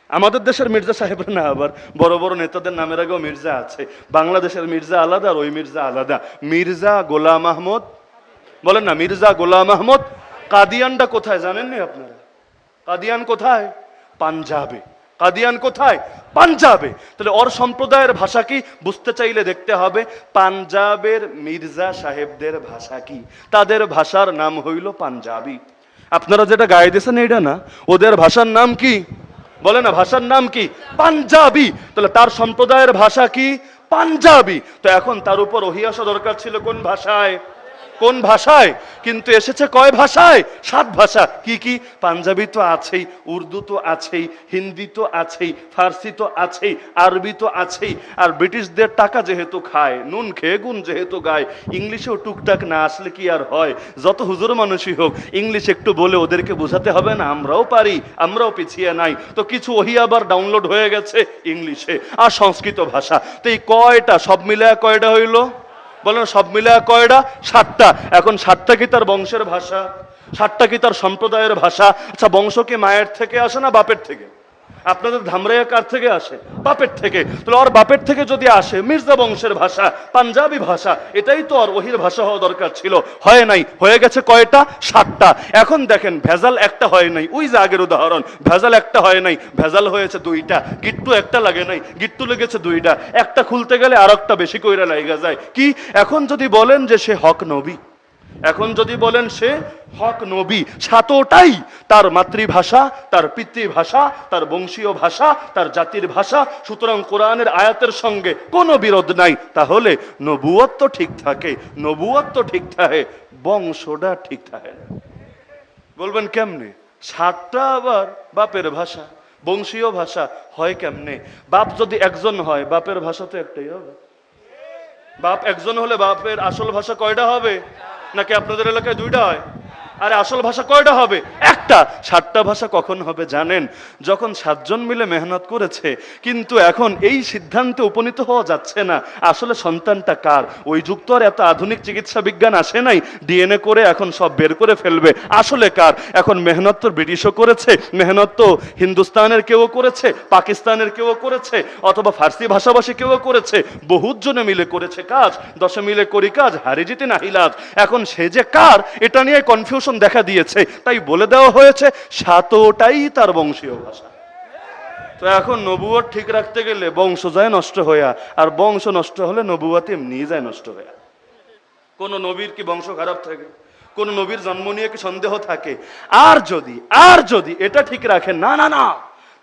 আমাদের দেশের মির্জা সাহেবরা না, আবার বড় বড় নেতাদের নামের আগেও মির্জা আছে। বাংলাদেশের মির্জা আলাদা আর ওই মির্জা আলাদা। মির্জা গোলাম আহমদ, বলেন না, মির্জা গোলাম আহমদ। কাদিয়ানটা কোথায় জানেননি আপনারা? কাদিয়ান কোথায়? পাঞ্জাবে। কাদিয়ান কোথায়? পাঞ্জাবে। তাহলে ওর সম্প্রদায়ের ভাষা কি বুঝতে চাইলে দেখতে হবে পাঞ্জাবের মির্জা সাহেবদের ভাষা কি। তাদের ভাষার নাম হইল পাঞ্জাবি। আপনারা যেটা গায়ে দিয়েছেন এটা না, ওদের ভাষার নাম কি? বলে না, ভাষার নাম কি? পাঞ্জাবি। তাহলে তার সম্প্রদায়ের ভাষা কি? পাঞ্জাবি। তো এখন তার উপর ওহী আসা দরকার ছিল কোন ভাষায়? কোন ভাষায়? কিন্তু এসেছে কয় ভাষায়? 7 ভাষা। কি কি? পাঞ্জাবি তো আছেই, উর্দু তো আছেই, হিন্দি তো আছেই, ফার্সি তো আছেই, আরবি তো আছেই। আর ব্রিটিশদের টাকা যেহেতু খায়, নুন খেয়ে গুণ যেহেতু গায়, ইংলিশেও টুকটাক না আসলে কি আর হয়? যত হুজুর মানুষই হোক, ইংলিশ একটু বলে ওদেরকে বোঝাতে হবে না? আমরাও পারি, আমরাও পিছিয়ে নাই। তো কিছু ওহী আবার ডাউনলোড হয়ে গেছে ইংলিশে আর সংস্কৃত ভাষা। তো এই কয়টা সব মিলে কয়টা হইল? বলেন, সব মিলে কয়টা? 7টা। এখন 7টা কি তার বংশের ভাষা? 7টা কি তার সম্প্রদায়ের ভাষা? আচ্ছা, বংশ কি মায়ের থেকে আসে না বাপের থেকে? আপনাদের ধামরাইয়া কার থেকে আসে? বাপের থেকে। তাহলে ওর বাপের থেকে যদি আসে মির্জা বংশের ভাষা, পাঞ্জাবি ভাষা, এটাই তো ওর ওহির ভাষা হওয়া দরকার ছিল, হয় নাই। হয়ে গেছে কয়টা? 7টা। এখন দেখেন ভেজাল একটা হয় নাই, ওই যে আগের উদাহরণ, ভেজাল একটা হয় নাই, ভেজাল হয়েছে 2টা। গিট্টু একটা লাগে নাই, গিট্টু লেগেছে 2টা। একটা খুলতে গেলে আর একটা বেশি কইরা লাগা যায়। কি এখন যদি বলেন যে সে হক নবী, এখন যদি বলেন সে হক নবী, 7টাই তার মাতৃভাষা, তার পিতৃভাষা, তার বংশীয় ভাষা, তার জাতির ভাষা, সুতরাং কোরআনের আয়াতের সঙ্গে কোনো বিরোধ নাই। তাহলে নবুয়ত তো ঠিক থাকে, নবুয়ত তো ঠিক থাকে, বংশটা ঠিক থাকে। বলবেন কেমনে? 7টা আবার বাপের ভাষা, বংশীয় ভাষা হয় কেমনে? বাপ যদি একজন হয়, বাপের ভাষা তো একটাই হবে। বাপ একজন হলে বাপের আসল ভাষা কয়টা হবে? নাকি আপনাদের এলাকায় 2টা হয়? আরে আসল ভাষা কয়টা হবে? একটা। 7টা ভাষা কখন হবে জানেন? যখন 7 জন মিলে মেহনত করেছে, কিন্তু এখন এই সিদ্ধান্তে উপনীত হওয়া যাচ্ছে না আসলে সন্তানটা কার। ওই যুগ তো আর এত আধুনিক চিকিৎসা বিজ্ঞান আসে নাই, ডিএনএ করে এখন সব বের করে ফেলবে আসলে কার। এখন মেহনত তো ব্রিটিশও করেছে, মেহনত তো হিন্দুস্তানের কেউ করেছে, পাকিস্তানের কেউ করেছে, অথবা ফার্সি ভাষাভাষী কেউ করেছে, বহুত জনে মিলে করেছে কাজ। 10 মিলে করি কাজ, হারি জিতে নাহিলাজ। এখন সে যে কার এটা নিয়ে কনফিউশন দেখা দিয়েছে, তাই বলে দেওয়া হয়েছে 7টাই তার বংশীয় ভাষা। তো এখন নবুয়ত ঠিক রাখতে গেলে বংশ যায় নষ্ট হইয়া, আর বংশ নষ্ট হলে নবুয়ত এমনি যায় নষ্ট হইয়া। কোন নবীর কি বংশ খারাপ থাকে? কোন নবীর জন্ম নিয়ে কি সন্দেহ থাকে? আর যদি এটা ঠিক রাখেন, না না না,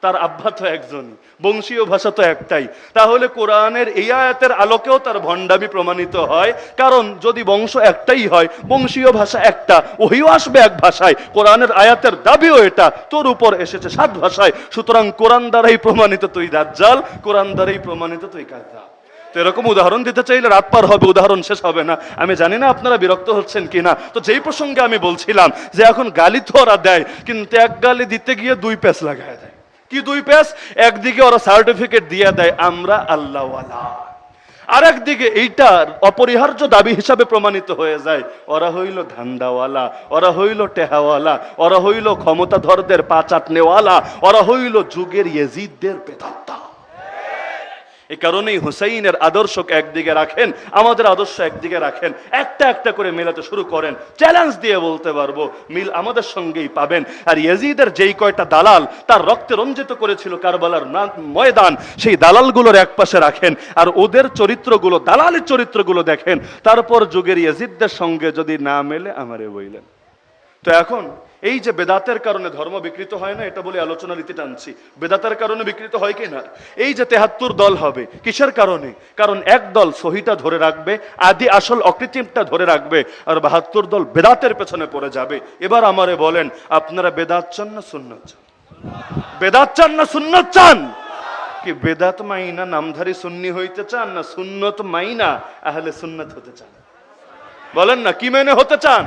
তার আব্বা তো একজনই, বংশীয় ভাষা তো একটাই, তাহলে কোরআনের এই আয়াতের আলোকেও তার ভণ্ডামি প্রমাণিত হয়। কারণ যদি বংশ একটাই হয়, বংশীয় ভাষা একটা, ওহিও আসবে এক ভাষায়, কোরআনের আয়াতের দাবিও এটা, তোর উপর এসেছে 7 ভাষায়, সুতরাং কোরআন দ্বারাই প্রমাণিত তুই দাজ্জাল, কোরআন দ্বারাই প্রমাণিত তুই কাযযাব। তো এরকম উদাহরণ দিতে চাইলে রাত পার হবে, উদাহরণ শেষ হবে না। আমি জানি না আপনারা বিরক্ত হচ্ছেন কিনা। তো যেই প্রসঙ্গে আমি বলছিলাম যে এখন গালি তো ওরা দেয়, কিন্তু এক গালি দিতে গিয়ে 2 প্যাচ লাগায় দেয়। কি 2 প্যাচ? একদিকে ওরা সার্টিফিকেট দিয়ে দেয় আমরা আল্লাহওয়ালা, আর একদিকে এইটা অপরিহার্য দাবি হিসাবে প্রমাণিত হয়ে যায় ওরা হইল ধান্দাওয়ালা, ওরা হইল টেহাওয়ালা, ওরা হইল ক্ষমতাধরদের পা চাটনেওয়ালা, ওরা হইল যুগের ইয়েজিদদের প্রেতাত্মা। এই কারণেই হুসাইনের আদর্শকে একদিকে রাখেন, আমাদের আদর্শ একদিকে রাখেন, একটা একটা করে মেলাতে শুরু করেন। চ্যালেঞ্জ দিয়ে বলতে পারবো মিল আমাদের সঙ্গেই পাবেন। আর ইয়াজিদের যেই কয়টা দালাল তার রক্তে রঞ্জিত করেছিল কারবালার ময়দান, সেই দালালগুলোর একপাশে রাখেন, আর ওদের চরিত্রগুলো, দালালের চরিত্রগুলো দেখেন। তারপর যুগের ইয়াজিদদের সঙ্গে যদি না মেলে আমারে বইলেন। তো এখন এই যে বেদাতের কারণে ধর্ম বিকৃত হয় না, এটা বলে আলোচনা রীতি টানছি। বেদাতের কারণে বিকৃত হয় কি না? এই যে 73 দল হবে, কিসের কারণে? কারণ এক দল সহিটা ধরে রাখবে, আদি আসল অকৃত্রিমটা ধরে রাখবে, আর 72 দল বেদাতের পেছনে পড়ে যাবে। এবার আমারে বলেন, আপনারা বেদাত চান না সুন্নাত চান? বেদাত চান না সুন্নাত চান? কি বেদাত মাইনা নামধারী সুন্নি হইতে চান, না সুন্নত মাইনা আহলে সুন্নাত হতে চান? বলেন না, কি মেনে হতে চান?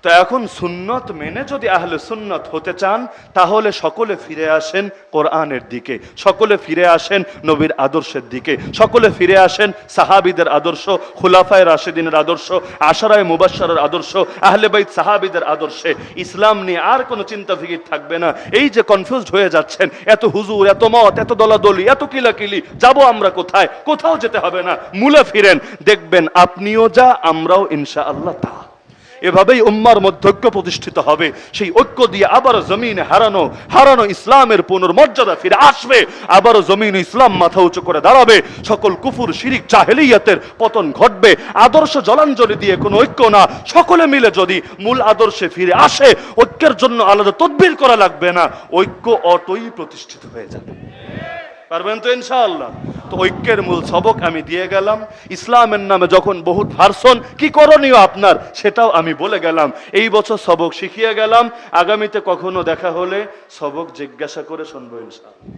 তো এখন সুন্নত মেনে যদি আহলে সুন্নত হতে চান, তাহলে সকলে ফিরে আসেন কোরআনের দিকে, সকলে ফিরে আসেন নবীর আদর্শের দিকে, সকলে ফিরে আসেন সাহাবীদের আদর্শ, খুলাফায়ে রাশিদিনের আদর্শ, আশরায়ে মুবাশশারের আদর্শ, আহলে বাইত সাহাবীদের আদর্শে। ইসলাম নিয়ে আর কোনো চিন্তা ফিকির থাকবে না। এই যে কনফিউজড হয়ে যাচ্ছেন, এত হুজুর, এত মত, এত দলাদলি, এত কিলাকিলি, যাব আমরা কোথায়? কোথাও যেতে হবে না, মূলে ফিরেন, দেখবেন আপনিও যা, আমরাও ইনশাআল্লাহ তা। এভাবেই উম্মার মধ্যে ঐক্য প্রতিষ্ঠিত হবে। সেই ঐক্য দিয়ে আবারও জমিনে হারানো ইসলামের পুনর্মর্যাদা ফিরে আসবে, আবারও জমিনে ইসলাম মাথা উঁচু করে দাঁড়াবে, সকল কুফুর শিরিক জাহেলিয়াতের পতন ঘটবে। আদর্শ জলাঞ্জলি দিয়ে কোনো ঐক্য না, সকলে মিলে যদি মূল আদর্শে ফিরে আসে, ঐক্যের জন্য আলাদা তদবির করা লাগবে না, ঐক্য অটোই প্রতিষ্ঠিত হয়ে যাবে। পারবেন তো ইনশাআল্লাহ? তো ঐক্যের মূল সবক আমি দিয়ে গেলাম। ইসলামের নামে যখন বহুত ভার্সন, কি করণীয় আপনার সেটাও আমি বলে গেলাম। এই বছর সবক শিখিয়ে গেলাম, আগামীতে কখনো দেখা হলে সবক জিজ্ঞাসা করে শুনবো ইনশাআল্লাহ।